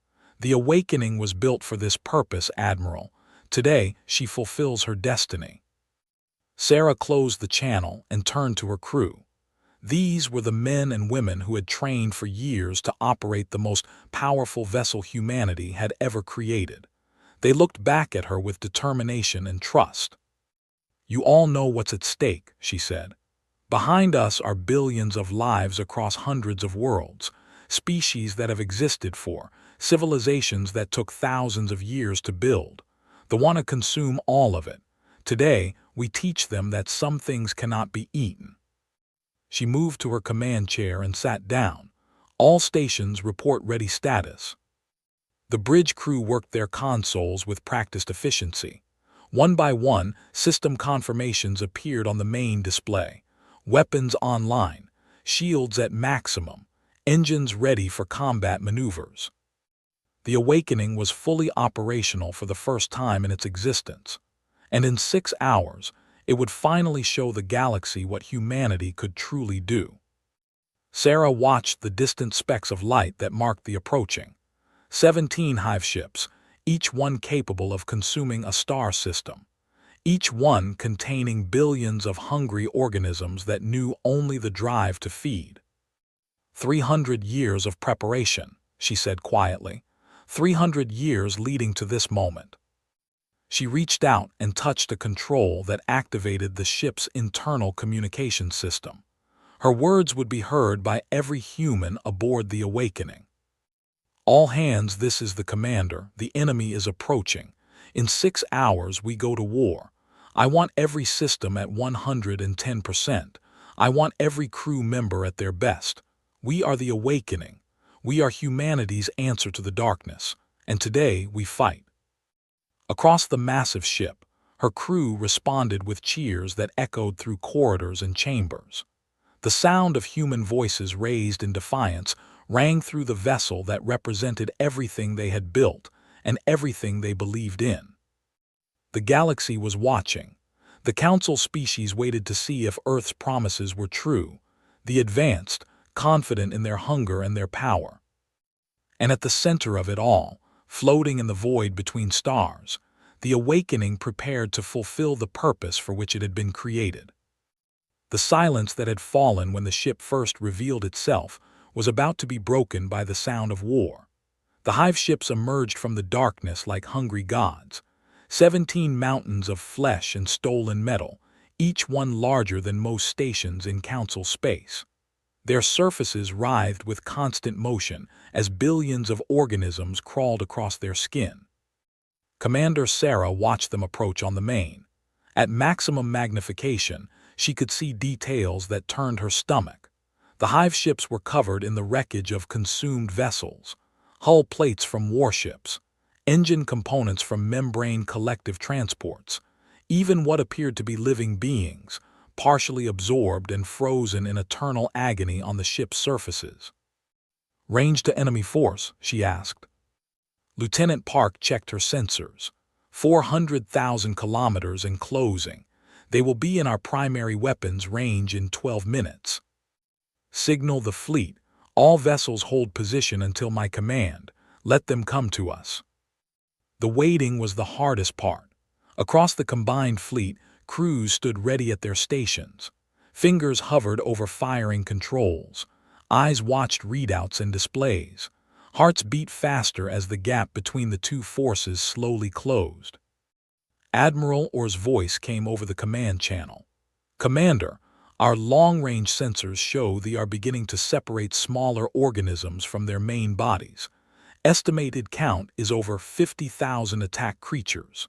Speaker 1: The awakening was built for this purpose, Admiral. Today, she fulfills her destiny. Sarah closed the channel and turned to her crew. These were the men and women who had trained for years to operate the most powerful vessel humanity had ever created. They looked back at her with determination and trust. You all know what's at stake, she said. Behind us are billions of lives across hundreds of worlds, species that have existed for, civilizations that took thousands of years to build. They want to consume all of it. Today, we teach them that some things cannot be eaten. She moved to her command chair and sat down. All stations report ready status. The bridge crew worked their consoles with practiced efficiency. One by one, system confirmations appeared on the main display. Weapons online, shields at maximum, engines ready for combat maneuvers. The awakening was fully operational for the first time in its existence, and in 6 hours, it would finally show the galaxy what humanity could truly do. Sarah watched the distant specks of light that marked the approaching. 17 hive ships, each one capable of consuming a star system. Each one containing billions of hungry organisms that knew only the drive to feed. 300 years of preparation, she said quietly. 300 years leading to this moment. She reached out and touched a control that activated the ship's internal communication system. Her words would be heard by every human aboard the awakening. All hands, this is the commander. The enemy is approaching. In 6 hours, we go to war. I want every system at 110%. I want every crew member at their best. We are the awakening. We are humanity's answer to the darkness. And today, we fight. Across the massive ship, her crew responded with cheers that echoed through corridors and chambers. The sound of human voices raised in defiance rang through the vessel that represented everything they had built and everything they believed in. The galaxy was watching. The Council species waited to see if Earth's promises were true. The advanced, confident in their hunger and their power. And at the center of it all, floating in the void between stars, the awakening prepared to fulfill the purpose for which it had been created. The silence that had fallen when the ship first revealed itself was about to be broken by the sound of war. The hive ships emerged from the darkness like hungry gods. 17 mountains of flesh and stolen metal, each one larger than most stations in Council space. Their surfaces writhed with constant motion as billions of organisms crawled across their skin. Commander Sarah watched them approach on the main. At maximum magnification, she could see details that turned her stomach. The hive ships were covered in the wreckage of consumed vessels, hull plates from warships, engine components from membrane collective transports, even what appeared to be living beings, partially absorbed and frozen in eternal agony on the ship's surfaces. Range to enemy force, she asked. Lieutenant Park checked her sensors. 400,000 kilometers and closing. They will be in our primary weapons range in 12 minutes. Signal the fleet. All vessels hold position until my command. Let them come to us. The waiting was the hardest part. Across the combined fleet, crews stood ready at their stations. Fingers hovered over firing controls. Eyes watched readouts and displays. Hearts beat faster as the gap between the two forces slowly closed. Admiral Orr's voice came over the command channel. Commander, our long-range sensors show they are beginning to separate smaller organisms from their main bodies. Estimated count is over 50,000 attack creatures.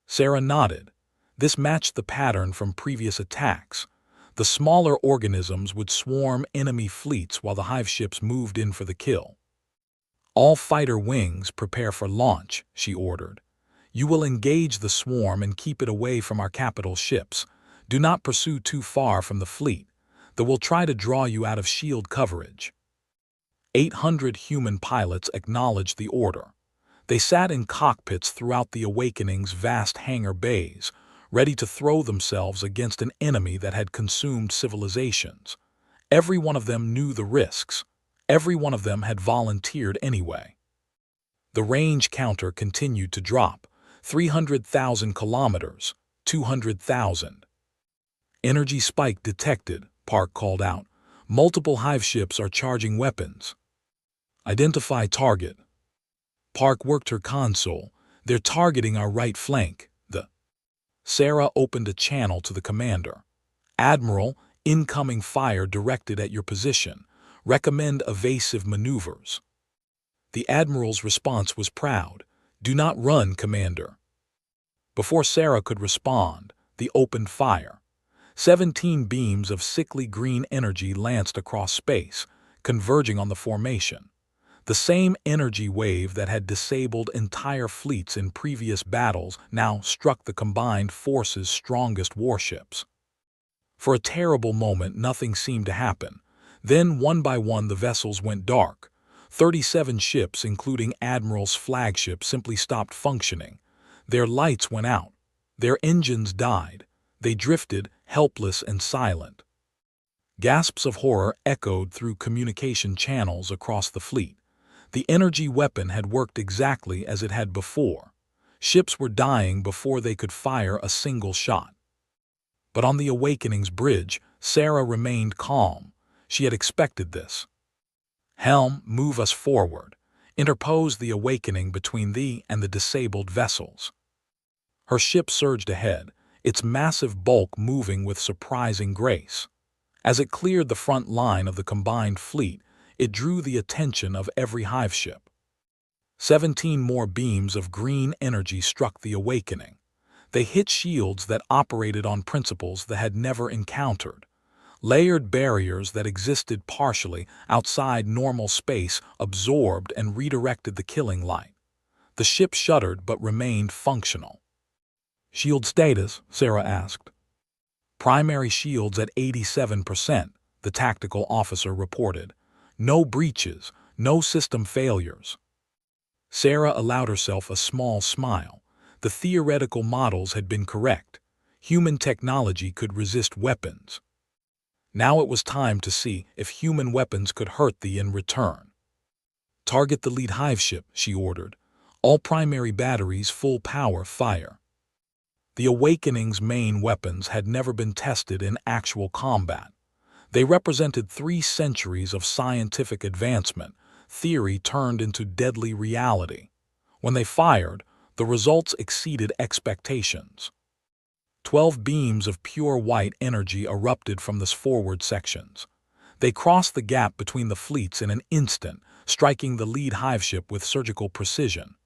Speaker 1: Sarah nodded. This matched the pattern from previous attacks. The smaller organisms would swarm enemy fleets while the hive ships moved in for the kill. "All fighter wings prepare for launch," she ordered. "You will engage the swarm and keep it away from our capital ships. Do not pursue too far from the fleet. They will try to draw you out of shield coverage." 800 human pilots acknowledged the order. They sat in cockpits throughout the Awakening's vast hangar bays, ready to throw themselves against an enemy that had consumed civilizations. Every one of them knew the risks. Every one of them had volunteered anyway. The range counter continued to drop. 300,000 kilometers, 200,000. "Energy spike detected," Park called out. "Multiple hive ships are charging weapons." "Identify target." Park worked her console. "They're targeting our right flank." Sarah opened a channel to the commander. "Admiral, incoming fire directed at your position. Recommend evasive maneuvers." The Admiral's response was proud. "Do not run, Commander." Before Sarah could respond, they opened fire. 17 beams of sickly green energy lanced across space, converging on the formation. The same energy wave that had disabled entire fleets in previous battles now struck the combined forces' strongest warships. For a terrible moment, nothing seemed to happen. Then, one by one, the vessels went dark. 37 ships, including Admiral's flagship, simply stopped functioning. Their lights went out. Their engines died. They drifted, helpless and silent. Gasps of horror echoed through communication channels across the fleet. The energy weapon had worked exactly as it had before. Ships were dying before they could fire a single shot. But on the Awakening's bridge, Sarah remained calm. She had expected this. "Helm, move us forward. Interpose the Awakening between thee and the disabled vessels." Her ship surged ahead, its massive bulk moving with surprising grace. As it cleared the front line of the combined fleet, it drew the attention of every hive ship. 17 more beams of green energy struck the Awakening. They hit shields that operated on principles they had never encountered. Layered barriers that existed partially outside normal space absorbed and redirected the killing light. The ship shuddered but remained functional. "Shield status?" Sarah asked. "Primary shields at 87%, the tactical officer reported. "No breaches, no system failures." Sarah allowed herself a small smile. The theoretical models had been correct. Human technology could resist weapons. Now it was time to see if human weapons could hurt thee in return. "Target the lead hive ship," she ordered. "All primary batteries full power fire." The Awakening's main weapons had never been tested in actual combat. They represented 3 centuries of scientific advancement, theory turned into deadly reality. When they fired, the results exceeded expectations. 12 beams of pure white energy erupted from the forward sections. They crossed the gap between the fleets in an instant, striking the lead hive ship with surgical precision.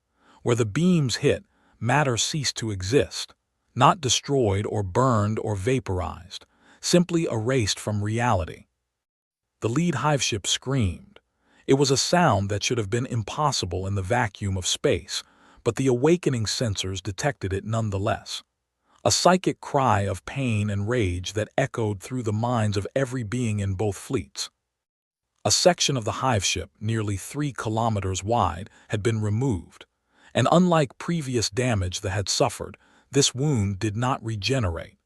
Speaker 1: Where the beams hit, matter ceased to exist, not destroyed or burned or vaporized, simply erased from reality. The lead hive ship screamed. It was a sound that should have been impossible in the vacuum of space, but the Awakening sensors detected it nonetheless. A psychic cry of pain and rage that echoed through the minds of every being in both fleets. A section of the hive ship, nearly 3 kilometers wide, had been removed, and unlike previous damage that had suffered, this wound did not regenerate.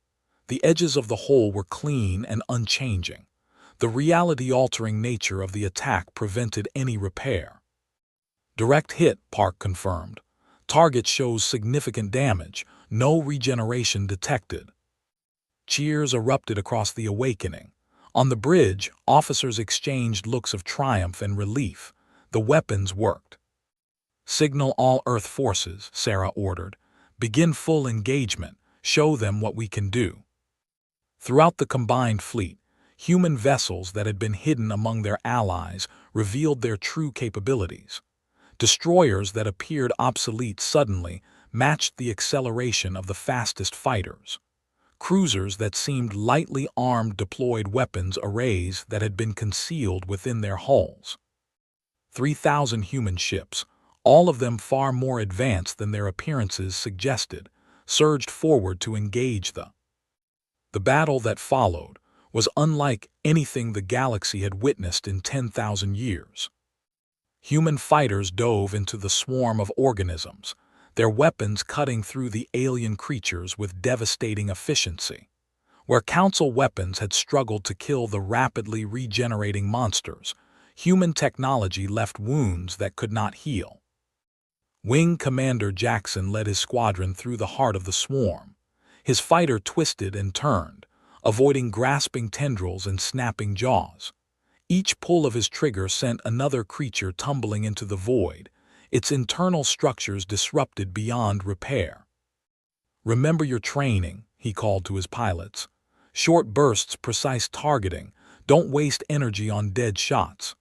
Speaker 1: The edges of the hole were clean and unchanging. The reality-altering nature of the attack prevented any repair. "Direct hit," Park confirmed. "Target shows significant damage, no regeneration detected." Cheers erupted across the Awakening. On the bridge, officers exchanged looks of triumph and relief. The weapons worked. "Signal all Earth forces," Sarah ordered. "Begin full engagement. Show them what we can do." Throughout the combined fleet, human vessels that had been hidden among their allies revealed their true capabilities. Destroyers that appeared obsolete suddenly matched the acceleration of the fastest fighters. Cruisers that seemed lightly armed deployed weapons arrays that had been concealed within their hulls. 3,000 human ships, all of them far more advanced than their appearances suggested, surged forward to engage the battle that followed was unlike anything the galaxy had witnessed in 10,000 years. Human fighters dove into the swarm of organisms, their weapons cutting through the alien creatures with devastating efficiency. Where Council weapons had struggled to kill the rapidly regenerating monsters, human technology left wounds that could not heal. Wing Commander Jackson led his squadron through the heart of the swarm. His fighter twisted and turned, avoiding grasping tendrils and snapping jaws. Each pull of his trigger sent another creature tumbling into the void, its internal structures disrupted beyond repair. "Remember your training," he called to his pilots. "Short bursts, precise targeting. Don't waste energy on dead shots."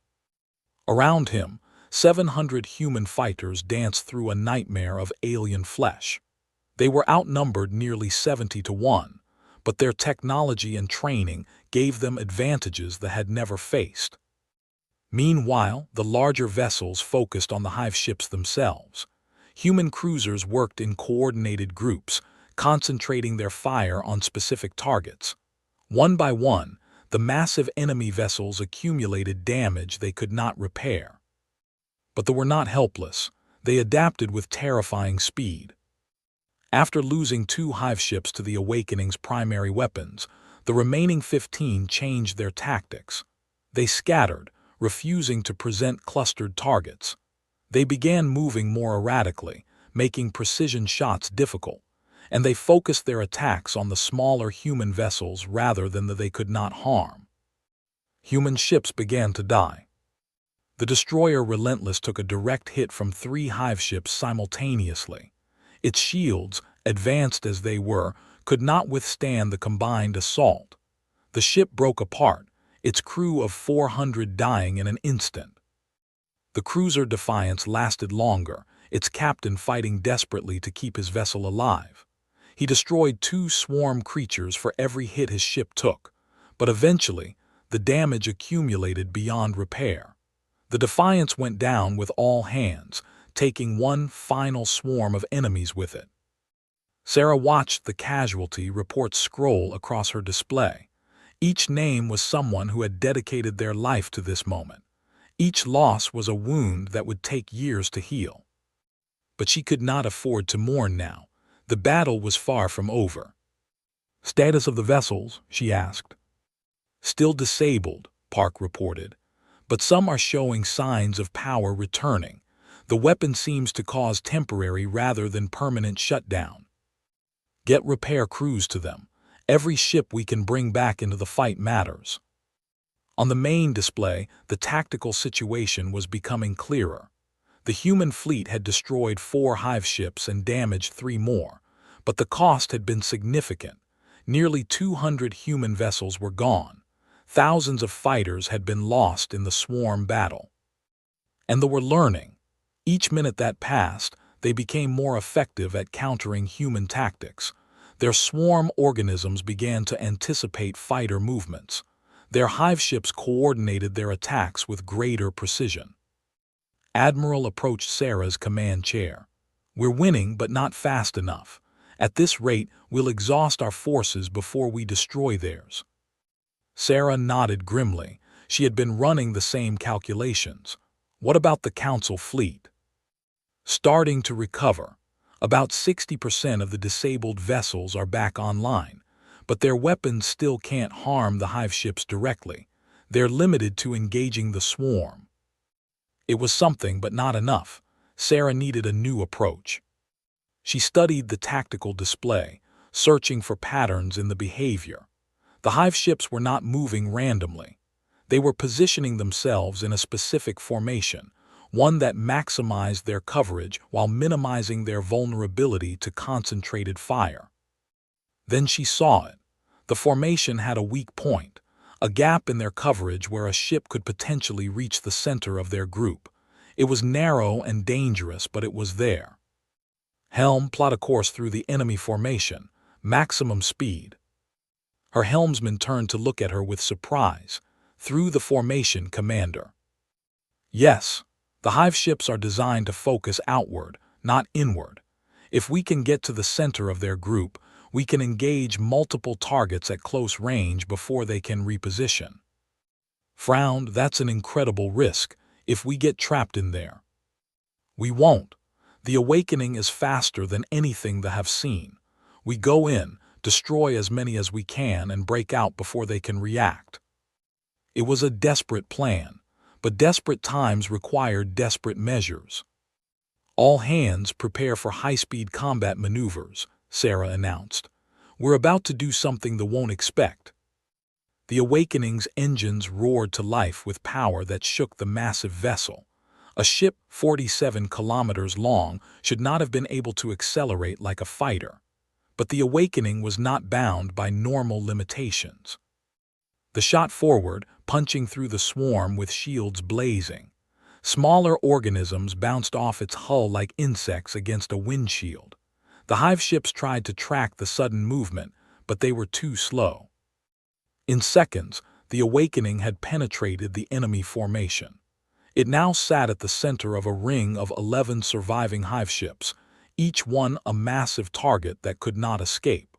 Speaker 1: Around him, 700 human fighters danced through a nightmare of alien flesh. They were outnumbered nearly 70 to 1, but their technology and training gave them advantages they had never faced. Meanwhile, the larger vessels focused on the hive ships themselves. Human cruisers worked in coordinated groups, concentrating their fire on specific targets. One by one, the massive enemy vessels accumulated damage they could not repair. But they were not helpless. They adapted with terrifying speed. After losing 2 hive ships to the Awakening's primary weapons, the remaining 15 changed their tactics. They scattered, refusing to present clustered targets. They began moving more erratically, making precision shots difficult, and they focused their attacks on the smaller human vessels rather than the they could not harm. Human ships began to die. The destroyer Relentless took a direct hit from 3 hive ships simultaneously. Its shields, advanced as they were, could not withstand the combined assault. The ship broke apart, its crew of 400 dying in an instant. The cruiser Defiance lasted longer, its captain fighting desperately to keep his vessel alive. He destroyed 2 swarm creatures for every hit his ship took, but eventually, the damage accumulated beyond repair. The Defiance went down with all hands, taking one final swarm of enemies with it. Sarah watched the casualty reports scroll across her display. Each name was someone who had dedicated their life to this moment. Each loss was a wound that would take years to heal. But she could not afford to mourn now. The battle was far from over. "Status of the vessels?" she asked. "Still disabled," Park reported, "but some are showing signs of power returning. The weapon seems to cause temporary rather than permanent shutdown. Get repair crews to them. Every ship we can bring back into the fight matters." On the main display, the tactical situation was becoming clearer. The human fleet had destroyed 4 hive ships and damaged 3 more, but the cost had been significant. Nearly 200 human vessels were gone. Thousands of fighters had been lost in the swarm battle. And they were learning. Each minute that passed, they became more effective at countering human tactics. Their swarm organisms began to anticipate fighter movements. Their hive ships coordinated their attacks with greater precision. Admiral approached Sarah's command chair. "We're winning, but not fast enough. At this rate, we'll exhaust our forces before we destroy theirs." Sarah nodded grimly. She had been running the same calculations. "What about the Council fleet?" "Starting to recover. About 60% of the disabled vessels are back online, but their weapons still can't harm the hive ships directly. They're limited to engaging the swarm." It was something, but not enough. Sarah needed a new approach. She studied the tactical display, searching for patterns in the behavior. The hive ships were not moving randomly. They were positioning themselves in a specific formation, one that maximized their coverage while minimizing their vulnerability to concentrated fire. Then she saw it. The formation had a weak point, a gap in their coverage where a ship could potentially reach the center of their group. It was narrow and dangerous, but it was there. "Helm, plot a course through the enemy formation. Maximum speed." Her helmsman turned to look at her with surprise. "Through the formation, Commander." "Yes. The hive ships are designed to focus outward, not inward. If we can get to the center of their group, we can engage multiple targets at close range before they can reposition. Frowned, that's an incredible risk if we get trapped in there. We won't. The awakening is faster than anything they have seen. We go in, destroy as many as we can, and break out before they can react. It was a desperate plan, but desperate times required desperate measures. All hands prepare for high-speed combat maneuvers, Sarah announced. We're about to do something they won't expect. The Awakening's engines roared to life with power that shook the massive vessel. A ship 47 kilometers long should not have been able to accelerate like a fighter. But the Awakening was not bound by normal limitations. The shot forward, punching through the swarm with shields blazing. Smaller organisms bounced off its hull like insects against a windshield. The hive ships tried to track the sudden movement, but they were too slow. In seconds, the Awakening had penetrated the enemy formation. It now sat at the center of a ring of 11 surviving hive ships, each one a massive target that could not escape.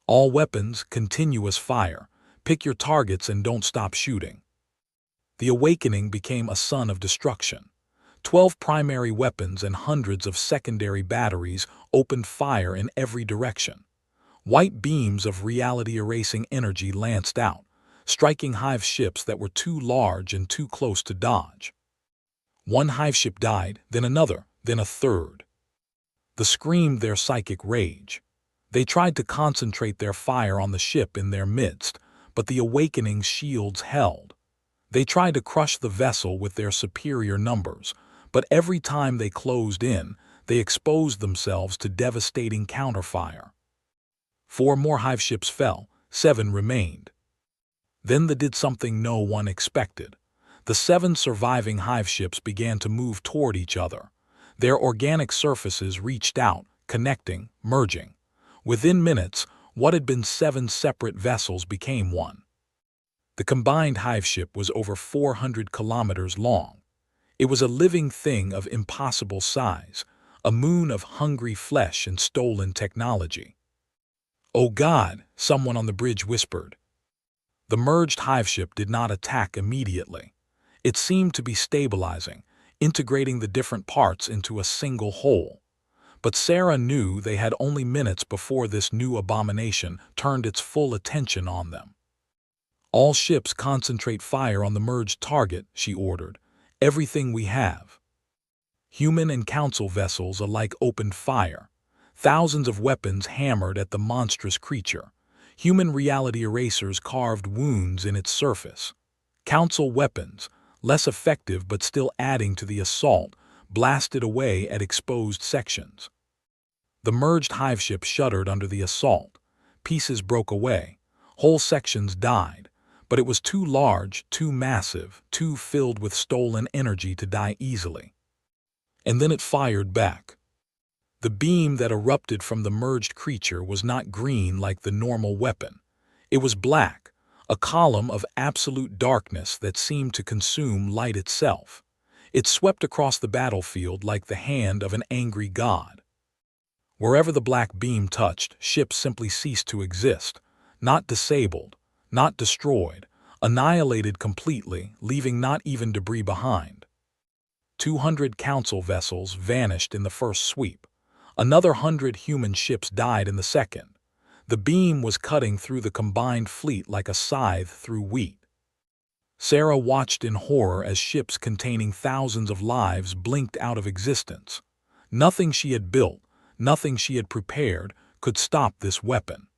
Speaker 1: All weapons, continuous fire. Pick your targets and don't stop shooting. The Awakening became a sun of destruction. 12 primary weapons and hundreds of secondary batteries opened fire in every direction. White beams of reality-erasing energy lanced out, striking hive ships that were too large and too close to dodge. One hive ship died, then another, then a third. They screamed their psychic rage. They tried to concentrate their fire on the ship in their midst, but the Awakening's shields held. They tried to crush the vessel with their superior numbers, but every time they closed in, they exposed themselves to devastating counterfire. 4 more hive ships fell, 7 remained. Then they did something no one expected. The 7 surviving hive ships began to move toward each other. Their organic surfaces reached out, connecting, merging. Within minutes, what had been 7 separate vessels became one. The combined hive ship was over 400 kilometers long. It was a living thing of impossible size, a moon of hungry flesh and stolen technology. "Oh God," someone on the bridge whispered. The merged hive ship did not attack immediately. It seemed to be stabilizing, integrating the different parts into a single whole. But Sarah knew they had only minutes before this new abomination turned its full attention on them. "All ships concentrate fire on the merged target," she ordered. "Everything we have." Human and council vessels alike opened fire. Thousands of weapons hammered at the monstrous creature. Human reality erasers carved wounds in its surface. Council weapons, less effective but still adding to the assault, blasted away at exposed sections. The merged hive ship shuddered under the assault. Pieces broke away. Whole sections died. But it was too large, too massive, too filled with stolen energy to die easily. And then it fired back. The beam that erupted from the merged creature was not green like the normal weapon. It was black, a column of absolute darkness that seemed to consume light itself. It swept across the battlefield like the hand of an angry god. Wherever the black beam touched, ships simply ceased to exist, not disabled, not destroyed, annihilated completely, leaving not even debris behind. 200 council vessels vanished in the first sweep. Another 100 human ships died in the second. The beam was cutting through the combined fleet like a scythe through wheat. Sarah watched in horror as ships containing thousands of lives blinked out of existence. Nothing she had built, nothing she had prepared, could stop this weapon.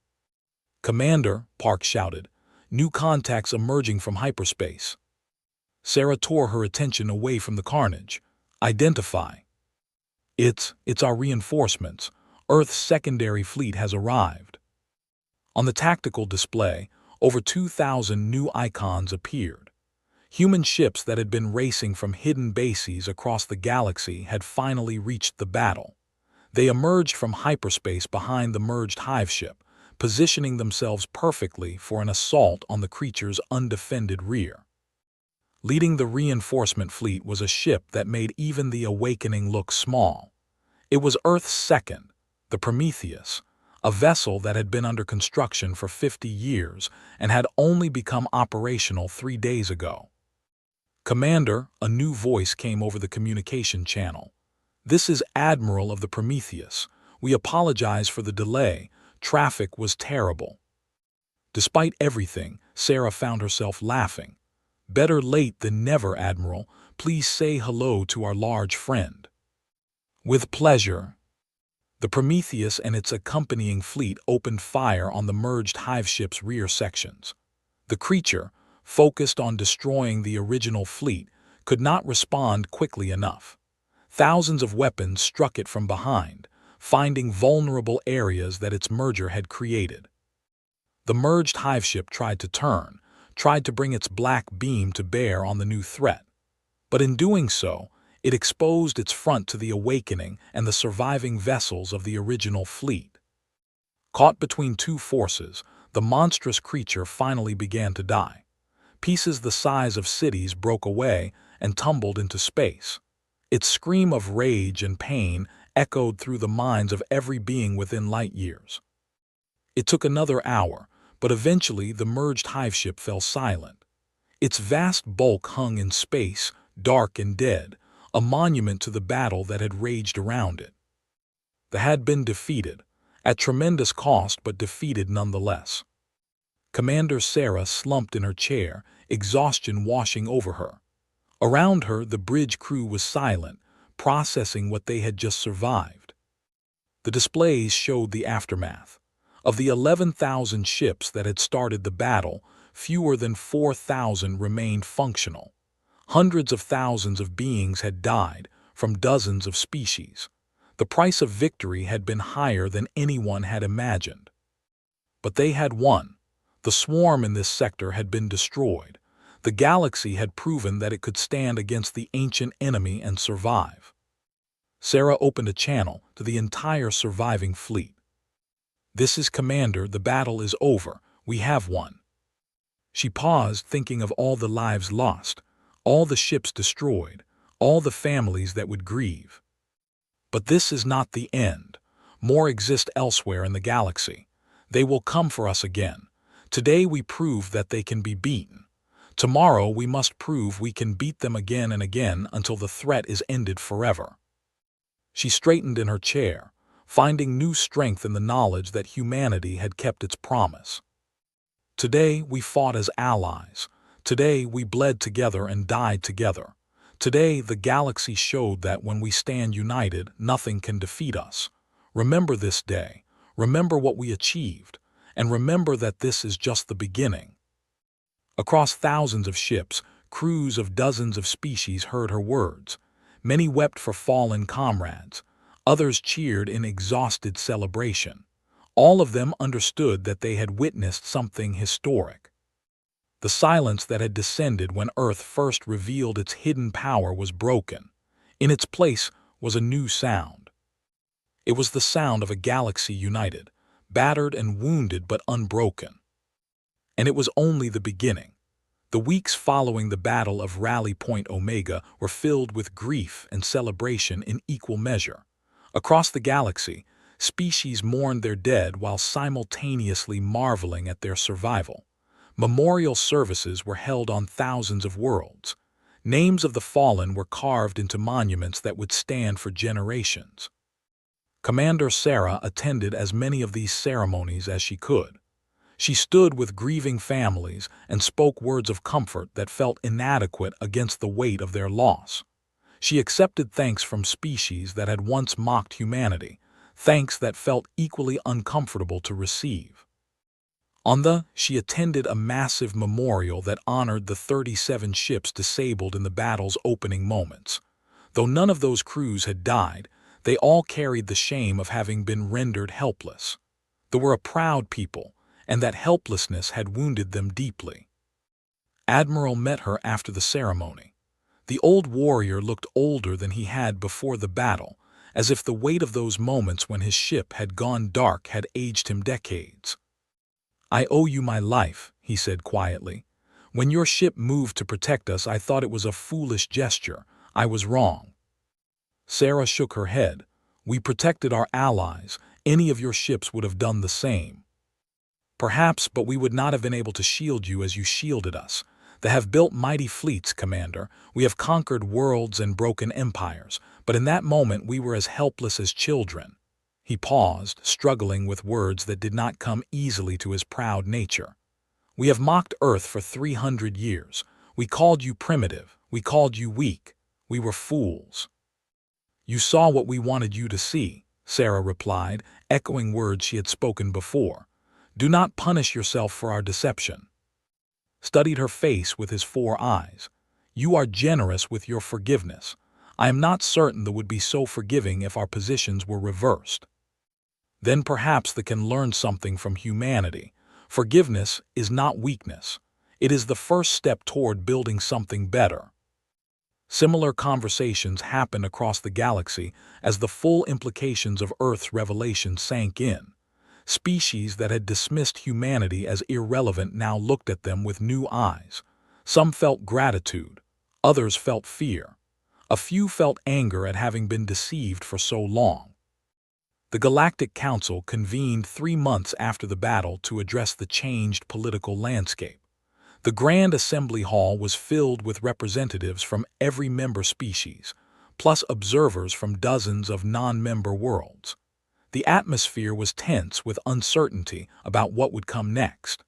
Speaker 1: "Commander," Park shouted, "new contacts emerging from hyperspace." Sarah tore her attention away from the carnage. "Identify." It's our reinforcements. Earth's secondary fleet has arrived." On the tactical display, over 2,000 new icons appeared. Human ships that had been racing from hidden bases across the galaxy had finally reached the battle. They emerged from hyperspace behind the merged hive ship, positioning themselves perfectly for an assault on the creature's undefended rear. Leading the reinforcement fleet was a ship that made even the Awakening look small. It was Earth's second, the Prometheus, a vessel that had been under construction for 50 years and had only become operational 3 days ago. "Commander," a new voice came over the communication channel. "This is Admiral of the Prometheus. We apologize for the delay. Traffic was terrible." Despite everything, Sarah found herself laughing. "Better late than never, Admiral. Please say hello to our large friend." "With pleasure." The Prometheus and its accompanying fleet opened fire on the merged hive ship's rear sections. The creature, focused on destroying the original fleet, could not respond quickly enough. Thousands of weapons struck it from behind, finding vulnerable areas that its merger had created. The merged hive ship tried to bring its black beam to bear on the new threat. But in doing so, it exposed its front to the Awakening and the surviving vessels of the original fleet. Caught between two forces, the monstrous creature finally began to die. Pieces the size of cities broke away and tumbled into space. Its scream of rage and pain echoed through the minds of every being within light years. It took another hour, but eventually the merged hive ship fell silent. Its vast bulk hung in space, dark and dead, a monument to the battle that had raged around it. They had been defeated, at tremendous cost, but defeated nonetheless. Commander Sarah slumped in her chair, exhaustion washing over her. Around her, the bridge crew was silent, processing what they had just survived. The displays showed the aftermath. Of the 11,000 ships that had started the battle, fewer than 4,000 remained functional. Hundreds of thousands of beings had died, from dozens of species. The price of victory had been higher than anyone had imagined. But they had won. The swarm in this sector had been destroyed. The galaxy had proven that it could stand against the ancient enemy and survive. Sarah opened a channel to the entire surviving fleet. "This is Commander, the battle is over, we have won." She paused, thinking of all the lives lost, all the ships destroyed, all the families that would grieve. But this is not the end. More exist elsewhere in the galaxy. They will come for us again. Today we proved that they can be beaten. Tomorrow we must prove we can beat them again and again until the threat is ended forever. She straightened in her chair, finding new strength in the knowledge that humanity had kept its promise. Today we fought as allies. Today we bled together and died together. Today the galaxy showed that when we stand united, nothing can defeat us. Remember this day. Remember what we achieved. And remember that this is just the beginning. Across thousands of ships, crews of dozens of species heard her words. Many wept for fallen comrades. Others cheered in exhausted celebration. All of them understood that they had witnessed something historic. The silence that had descended when Earth first revealed its hidden power was broken. In its place was a new sound. It was the sound of a galaxy united, battered and wounded but unbroken. And it was only the beginning. The weeks following the Battle of Rally Point Omega were filled with grief and celebration in equal measure. Across the galaxy, species mourned their dead while simultaneously marveling at their survival. Memorial services were held on thousands of worlds. Names of the fallen were carved into monuments that would stand for generations. Commander Sarah attended as many of these ceremonies as she could. She stood with grieving families and spoke words of comfort that felt inadequate against the weight of their loss. She accepted thanks from species that had once mocked humanity, thanks that felt equally uncomfortable to receive. She attended a massive memorial that honored the 37 ships disabled in the battle's opening moments. Though none of those crews had died, they all carried the shame of having been rendered helpless. They were a proud people, and that helplessness had wounded them deeply. Admiral met her after the ceremony. The old warrior looked older than he had before the battle, as if the weight of those moments when his ship had gone dark had aged him decades. "I owe you my life," he said quietly. When your ship moved to protect us, I thought it was a foolish gesture. I was wrong. Sarah shook her head. We protected our allies. Any of your ships would have done the same. Perhaps, but we would not have been able to shield you as you shielded us. They have built mighty fleets, Commander. We have conquered worlds and broken empires, but in that moment we were as helpless as children. He paused, struggling with words that did not come easily to his proud nature. We have mocked Earth for 300 years. We called you primitive. We called you weak. We were fools. You saw what we wanted you to see, Sarah replied, echoing words she had spoken before. Do not punish yourself for our deception. Studied her face with his 4 eyes. You are generous with your forgiveness. I am not certain that would be so forgiving if our positions were reversed. Then perhaps they can learn something from humanity. Forgiveness is not weakness. It is the first step toward building something better. Similar conversations happened across the galaxy as the full implications of Earth's revelation sank in. Species that had dismissed humanity as irrelevant now looked at them with new eyes. Some felt gratitude, others felt fear. A few felt anger at having been deceived for so long. The Galactic Council convened 3 months after the battle to address the changed political landscape. The Grand Assembly Hall was filled with representatives from every member species, plus observers from dozens of non-member worlds. The atmosphere was tense with uncertainty about what would come next.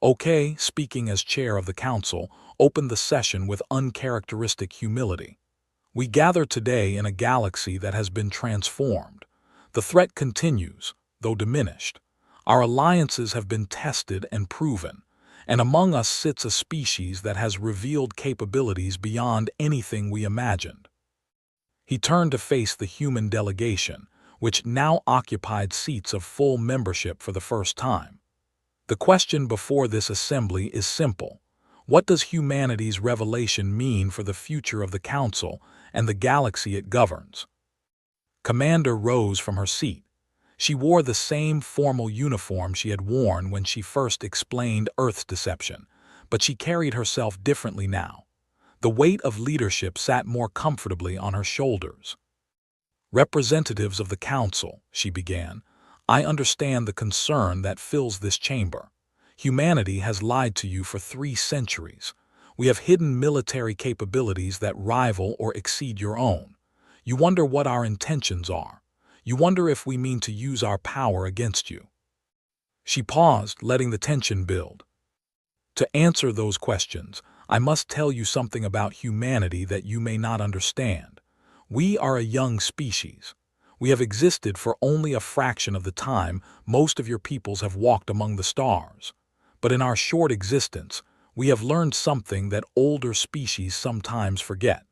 Speaker 1: OK, speaking as chair of the council, opened the session with uncharacteristic humility. We gather today in a galaxy that has been transformed. The threat continues, though diminished. Our alliances have been tested and proven, and among us sits a species that has revealed capabilities beyond anything we imagined. He turned to face the human delegation, which now occupied seats of full membership for the first time. The question before this assembly is simple. What does humanity's revelation mean for the future of the Council and the galaxy it governs? Commander rose from her seat. She wore the same formal uniform she had worn when she first explained Earth's deception, but she carried herself differently now. The weight of leadership sat more comfortably on her shoulders. Representatives of the Council, she began, I understand the concern that fills this chamber. Humanity has lied to you for 3 centuries. We have hidden military capabilities that rival or exceed your own. You wonder what our intentions are. You wonder if we mean to use our power against you. She paused, letting the tension build. To answer those questions, I must tell you something about humanity that you may not understand. We are a young species. We have existed for only a fraction of the time most of your peoples have walked among the stars. But in our short existence, we have learned something that older species sometimes forget.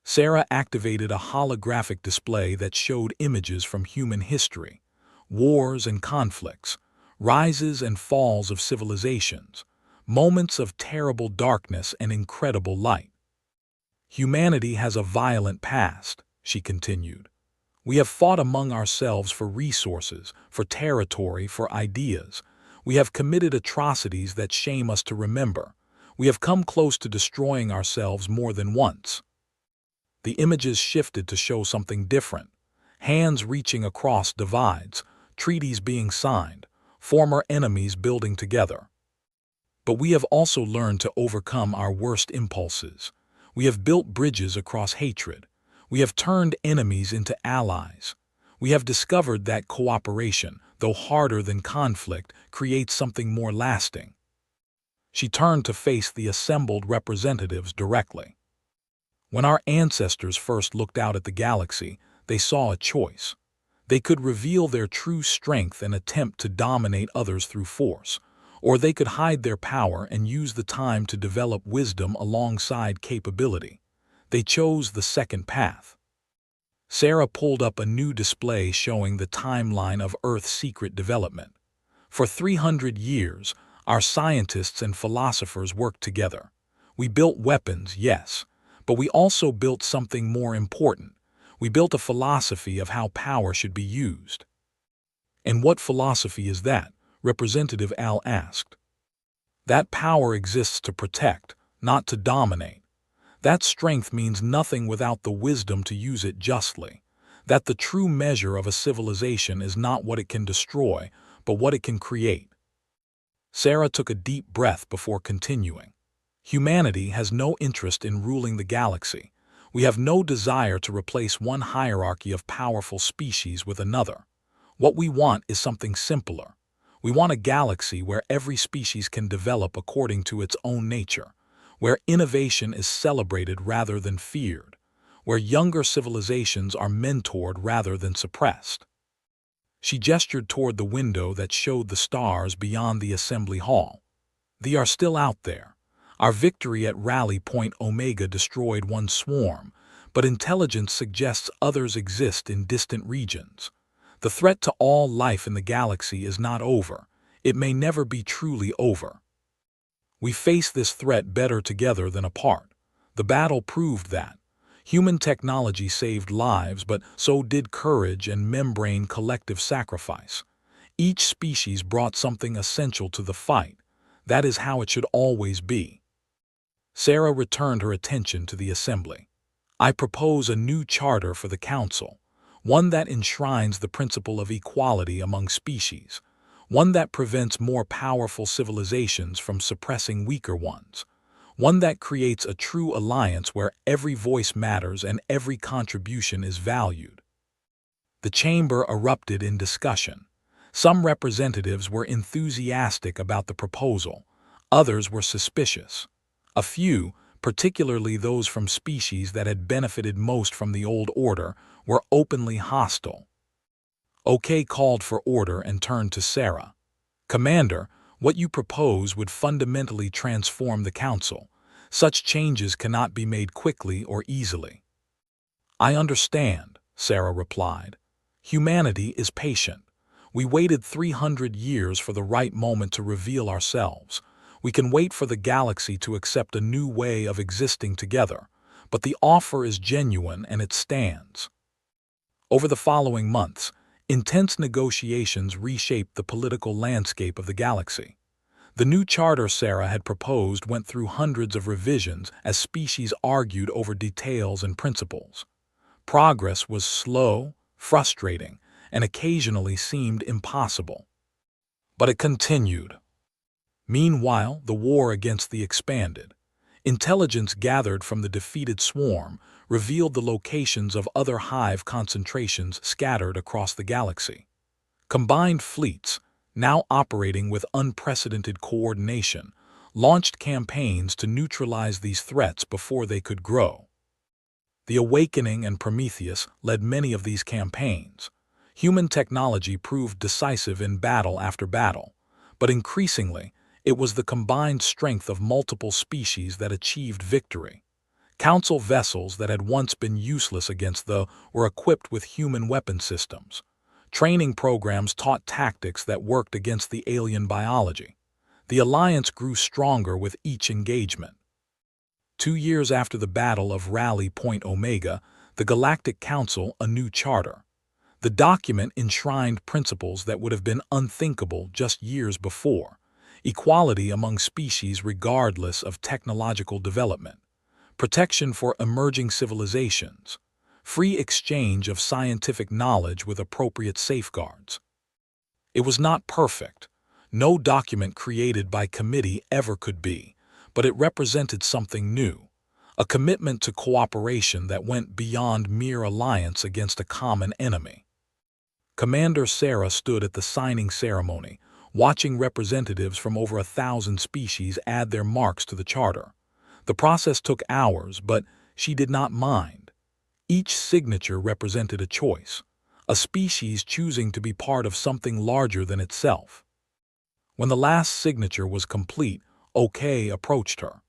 Speaker 1: Sarah activated a holographic display that showed images from human history, wars and conflicts, rises and falls of civilizations, moments of terrible darkness and incredible light. Humanity has a violent past, she continued. We have fought among ourselves for resources, for territory, for ideas. We have committed atrocities that shame us to remember. We have come close to destroying ourselves more than once. The images shifted to show something different. Hands reaching across divides, treaties being signed, former enemies building together. But we have also learned to overcome our worst impulses. We have built bridges across hatred. We have turned enemies into allies. We have discovered that cooperation, though harder than conflict, creates something more lasting. She turned to face the assembled representatives directly. When our ancestors first looked out at the galaxy, they saw a choice. They could reveal their true strength and attempt to dominate others through force, or they could hide their power and use the time to develop wisdom alongside capability. They chose the second path. Sarah pulled up a new display showing the timeline of Earth's secret development. For 300 years, our scientists and philosophers worked together. We built weapons, yes, but we also built something more important. We built a philosophy of how power should be used. And what philosophy is that? Representative Al asked. That power exists to protect, not to dominate. That strength means nothing without the wisdom to use it justly. That the true measure of a civilization is not what it can destroy, but what it can create. Sarah took a deep breath before continuing. Humanity has no interest in ruling the galaxy. We have no desire to replace one hierarchy of powerful species with another. What we want is something simpler. We want a galaxy where every species can develop according to its own nature, where innovation is celebrated rather than feared, where younger civilizations are mentored rather than suppressed. She gestured toward the window that showed the stars beyond the assembly hall. They are still out there. Our victory at Rally Point Omega destroyed one swarm, but intelligence suggests others exist in distant regions. The threat to all life in the galaxy is not over. It may never be truly over. We face this threat better together than apart. The battle proved that. Human technology saved lives, but so did courage and membrane collective sacrifice. Each species brought something essential to the fight. That is how it should always be. Sarah returned her attention to the assembly. I propose a new charter for the Council, one that enshrines the principle of equality among species, one that prevents more powerful civilizations from suppressing weaker ones, one that creates a true alliance where every voice matters and every contribution is valued. The chamber erupted in discussion. Some representatives were enthusiastic about the proposal, others were suspicious. A few, particularly those from species that had benefited most from the old order, were openly hostile. OK called for order and turned to Sarah. Commander, what you propose would fundamentally transform the Council. Such changes cannot be made quickly or easily. I understand, Sarah replied. Humanity is patient. We waited 300 years for the right moment to reveal ourselves. We can wait for the galaxy to accept a new way of existing together, but the offer is genuine and it stands. Over the following months, intense negotiations reshaped the political landscape of the galaxy. The new charter Sarah had proposed went through hundreds of revisions as species argued over details and principles. Progress was slow, frustrating, and occasionally seemed impossible. But it continued. Meanwhile, the war against the expanded. Intelligence gathered from the defeated swarm revealed the locations of other hive concentrations scattered across the galaxy. Combined fleets, now operating with unprecedented coordination, launched campaigns to neutralize these threats before they could grow. The Awakening and Prometheus led many of these campaigns. Human technology proved decisive in battle after battle, but increasingly, it was the combined strength of multiple species that achieved victory. Council vessels that had once been useless against the were equipped with human weapon systems. Training programs taught tactics that worked against the alien biology. The alliance grew stronger with each engagement. 2 years after the Battle of Rally Point Omega, the Galactic Council a new charter. The document enshrined principles that would have been unthinkable just years before. Equality among species regardless of technological development, protection for emerging civilizations, free exchange of scientific knowledge with appropriate safeguards. It was not perfect. No document created by committee ever could be, but it represented something new, a commitment to cooperation that went beyond mere alliance against a common enemy. Commander Sarah stood at the signing ceremony, watching representatives from over 1,000 species add their marks to the charter. The process took hours, but she did not mind. Each signature represented a choice, a species choosing to be part of something larger than itself. When the last signature was complete, OK approached her.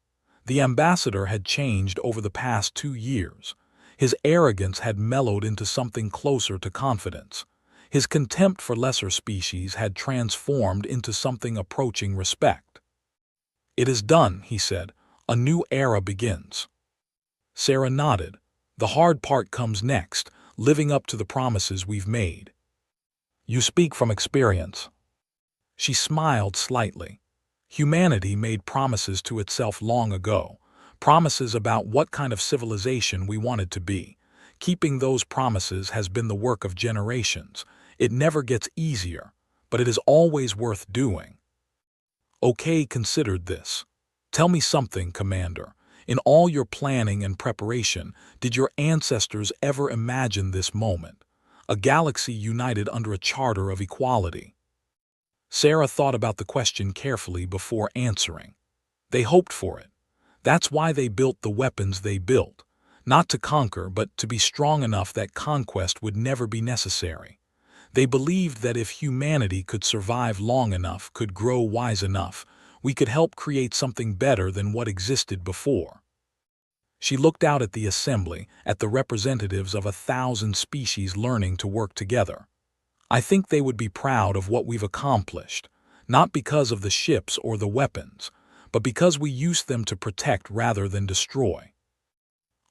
Speaker 1: The ambassador had changed over the past 2 years. His arrogance had mellowed into something closer to confidence. His contempt for lesser species had transformed into something approaching respect. It is done, he said. A new era begins. Sarah nodded. The hard part comes next, living up to the promises we've made. You speak from experience. She smiled slightly. Humanity made promises to itself long ago, promises about what kind of civilization we wanted to be. Keeping those promises has been the work of generations. It never gets easier, but it is always worth doing. Okay, considered this. Tell me something, Commander. In all your planning and preparation, did your ancestors ever imagine this moment? A galaxy united under a charter of equality. Sarah thought about the question carefully before answering. They hoped for it. That's why they built the weapons they built. Not to conquer, but to be strong enough that conquest would never be necessary. They believed that if humanity could survive long enough, could grow wise enough, we could help create something better than what existed before. She looked out at the assembly, at the representatives of 1,000 species learning to work together. I think they would be proud of what we've accomplished, not because of the ships or the weapons, but because we used them to protect rather than destroy.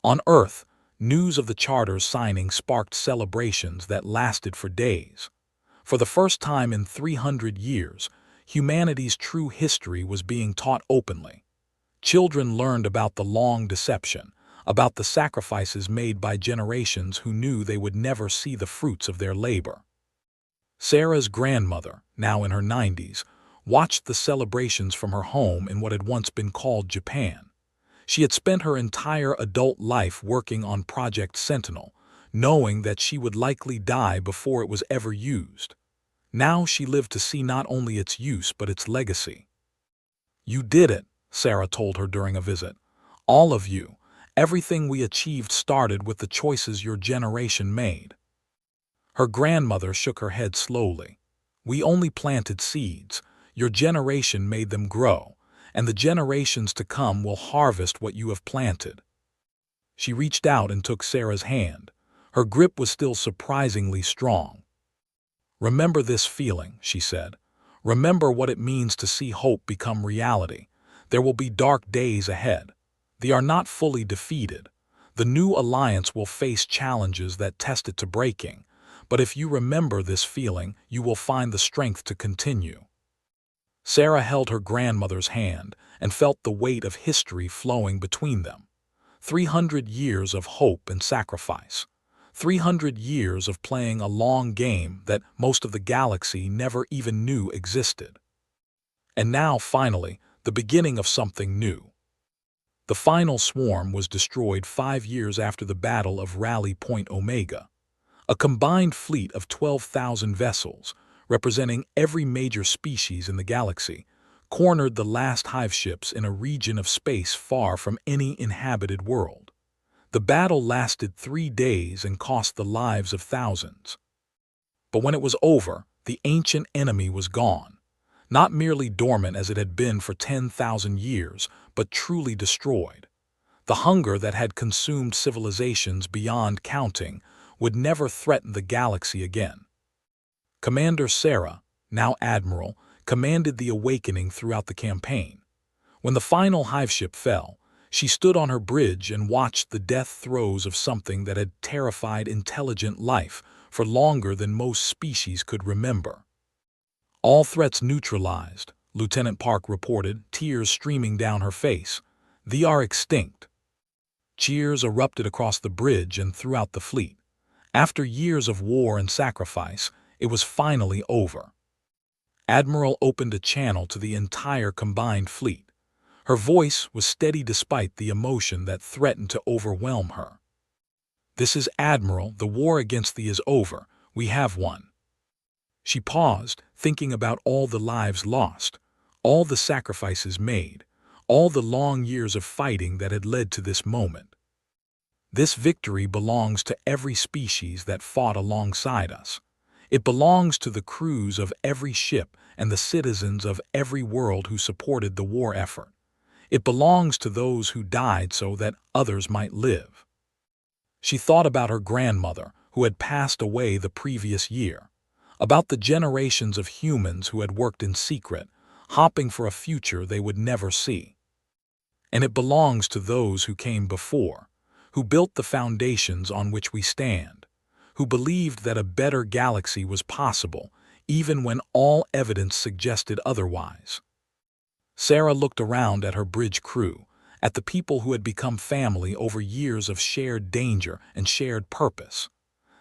Speaker 1: On Earth, news of the charter's signing sparked celebrations that lasted for days. For the first time in 300 years, humanity's true history was being taught openly. Children learned about the long deception, about the sacrifices made by generations who knew they would never see the fruits of their labor. Sarah's grandmother, now in her 90s, watched the celebrations from her home in what had once been called Japan. She had spent her entire adult life working on Project Sentinel, knowing that she would likely die before it was ever used. Now she lived to see not only its use but its legacy. "You did it," Sarah told her during a visit. "All of you. Everything we achieved started with the choices your generation made." Her grandmother shook her head slowly. "We only planted seeds. Your generation made them grow, and the generations to come will harvest what you have planted." She reached out and took Sarah's hand. Her grip was still surprisingly strong. "Remember this feeling," she said. "Remember what it means to see hope become reality. There will be dark days ahead. They are not fully defeated. The new alliance will face challenges that test it to breaking. But if you remember this feeling, you will find the strength to continue." Sarah held her grandmother's hand and felt the weight of history flowing between them. 300 years of hope and sacrifice. 300 years of playing a long game that most of the galaxy never even knew existed. And now, finally, the beginning of something new. The final swarm was destroyed 5 years after the Battle of Rally Point Omega. A combined fleet of 12,000 vessels, representing every major species in the galaxy, cornered the last hive ships in a region of space far from any inhabited world. The battle lasted 3 days and cost the lives of thousands. But when it was over, the ancient enemy was gone. Not merely dormant as it had been for 10,000 years, but truly destroyed. The hunger that had consumed civilizations beyond counting would never threaten the galaxy again. Commander Sarah, now Admiral, commanded the awakening throughout the campaign. When the final hive ship fell, she stood on her bridge and watched the death throes of something that had terrified intelligent life for longer than most species could remember. "All threats neutralized," Lieutenant Park reported, tears streaming down her face. "They are extinct." Cheers erupted across the bridge and throughout the fleet. After years of war and sacrifice, it was finally over. Admiral opened a channel to the entire combined fleet. Her voice was steady despite the emotion that threatened to overwhelm her. "This is Admiral, the war against thee is over. We have won." She paused, thinking about all the lives lost, all the sacrifices made, all the long years of fighting that had led to this moment. This victory belongs to every species that fought alongside us. It belongs to the crews of every ship and the citizens of every world who supported the war effort. It belongs to those who died so that others might live. She thought about her grandmother, who had passed away the previous year, about the generations of humans who had worked in secret, hoping for a future they would never see. And it belongs to those who came before, who built the foundations on which we stand, who believed that a better galaxy was possible, even when all evidence suggested otherwise. Sarah looked around at her bridge crew, at the people who had become family over years of shared danger and shared purpose.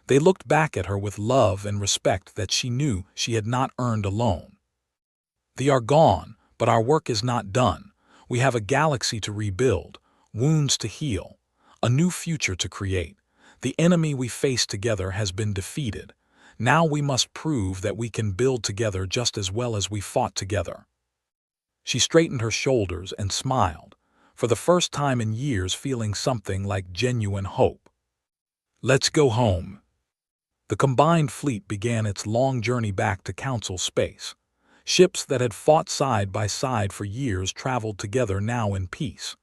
Speaker 1: They looked back at her with love and respect that she knew she had not earned alone. "They are gone, but our work is not done. We have a galaxy to rebuild, wounds to heal, a new future to create. The enemy we faced together has been defeated. Now we must prove that we can build together just as well as we fought together." She straightened her shoulders and smiled, for the first time in years feeling something like genuine hope. "Let's go home." The combined fleet began its long journey back to Council space. Ships that had fought side by side for years traveled together now in peace.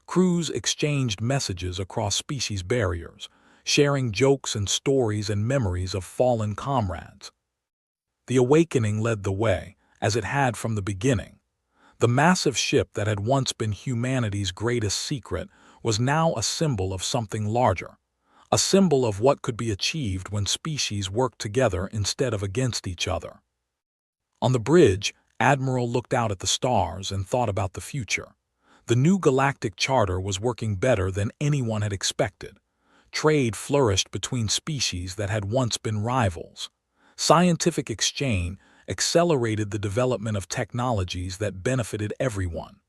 Speaker 1: Crews exchanged messages across species barriers, sharing jokes and stories and memories of fallen comrades. The awakening led the way, as it had from the beginning. The massive ship that had once been humanity's greatest secret was now a symbol of something larger, a symbol of what could be achieved when species worked together instead of against each other. On the bridge, Admiral looked out at the stars and thought about the future. The new galactic charter was working better than anyone had expected. Trade flourished between species that had once been rivals. Scientific exchange accelerated the development of technologies that benefited everyone.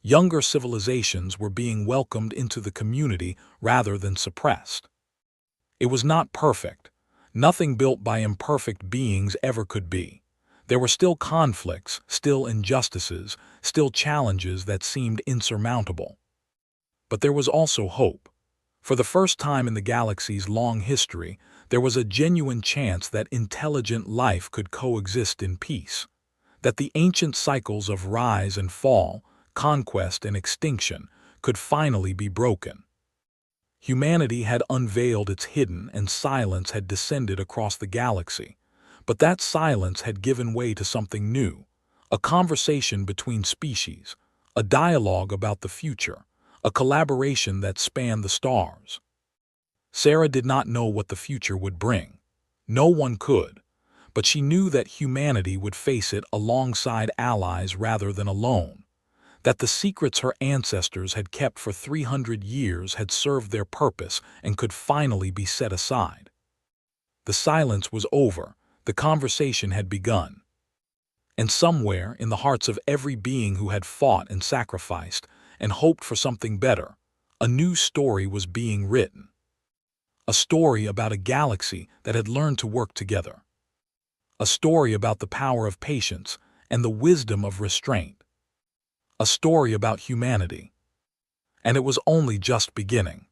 Speaker 1: Younger civilizations were being welcomed into the community rather than suppressed. It was not perfect. Nothing built by imperfect beings ever could be. There were still conflicts, still injustices, still challenges that seemed insurmountable. But there was also hope. For the first time in the galaxy's long history, there was a genuine chance that intelligent life could coexist in peace, that the ancient cycles of rise and fall, conquest and extinction, could finally be broken. Humanity had unveiled its hidden and silence had descended across the galaxy. But that silence had given way to something new, a conversation between species, a dialogue about the future, a collaboration that spanned the stars. Sarah did not know what the future would bring. No one could, but she knew that humanity would face it alongside allies rather than alone, that the secrets her ancestors had kept for 300 years had served their purpose and could finally be set aside. The silence was over. The conversation had begun. And somewhere in the hearts of every being who had fought and sacrificed and hoped for something better, a new story was being written. A story about a galaxy that had learned to work together. A story about the power of patience and the wisdom of restraint. A story about humanity. And it was only just beginning.